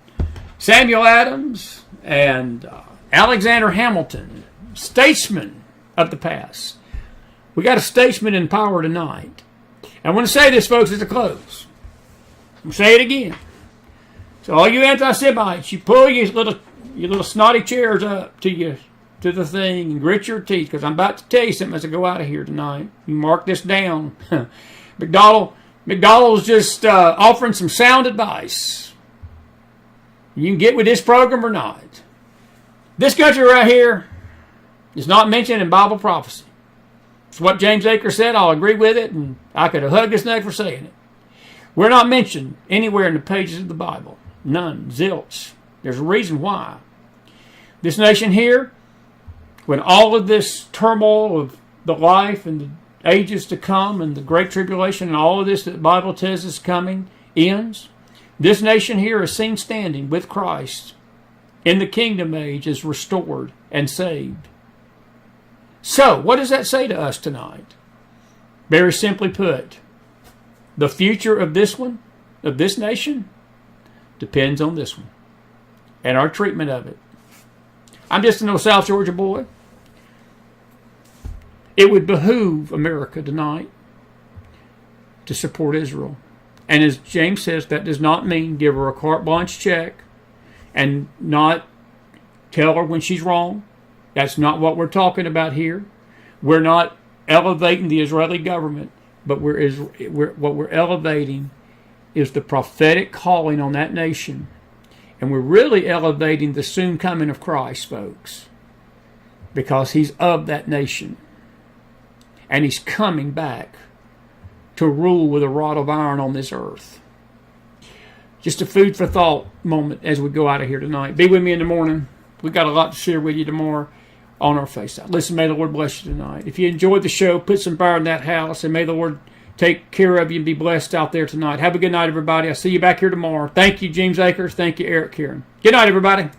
Speaker 1: Samuel Adams and Alexander Hamilton, statesmen of the past. We got a statesman in power tonight. I want to say this, folks, at the close. I'm going to say it again. So all you anti-Semites, you pull your little snotty chairs up to the thing and grit your teeth, because I'm about to tell you something as I go out of here tonight. You mark this down. McDonald's just offering some sound advice. You can get with this program or not. This country right here is not mentioned in Bible prophecy. It's what James Akers said. I'll agree with it, and I could have hugged his neck for saying it. We're not mentioned anywhere in the pages of the Bible. None. Zilch. There's a reason why. This nation here, when all of this turmoil of the life and the ages to come and the great tribulation and all of this that the Bible tells is coming ends, this nation here is seen standing with Christ in the kingdom age, is restored and saved. So, what does that say to us tonight? Very simply put, the future of this one, of this nation, depends on this one and our treatment of it. I'm just an old South Georgia boy. It would behoove America tonight to support Israel. And as James says, that does not mean give her a carte blanche check and not tell her when she's wrong. That's not what we're talking about here. We're not elevating the Israeli government, but what we're elevating is the prophetic calling on that nation. And we're really elevating the soon coming of Christ, folks, because he's of that nation. And he's coming back to rule with a rod of iron on this earth. Just a food for thought moment as we go out of here tonight. Be with me in the morning. We've got a lot to share with you tomorrow on our FaceTime. Listen, may the Lord bless you tonight. If you enjoyed the show, put some fire in that house, and may the Lord take care of you and be blessed out there tonight. Have a good night, everybody. I'll see you back here tomorrow. Thank you, James Akers. Thank you, Eric Caron. Good night, everybody.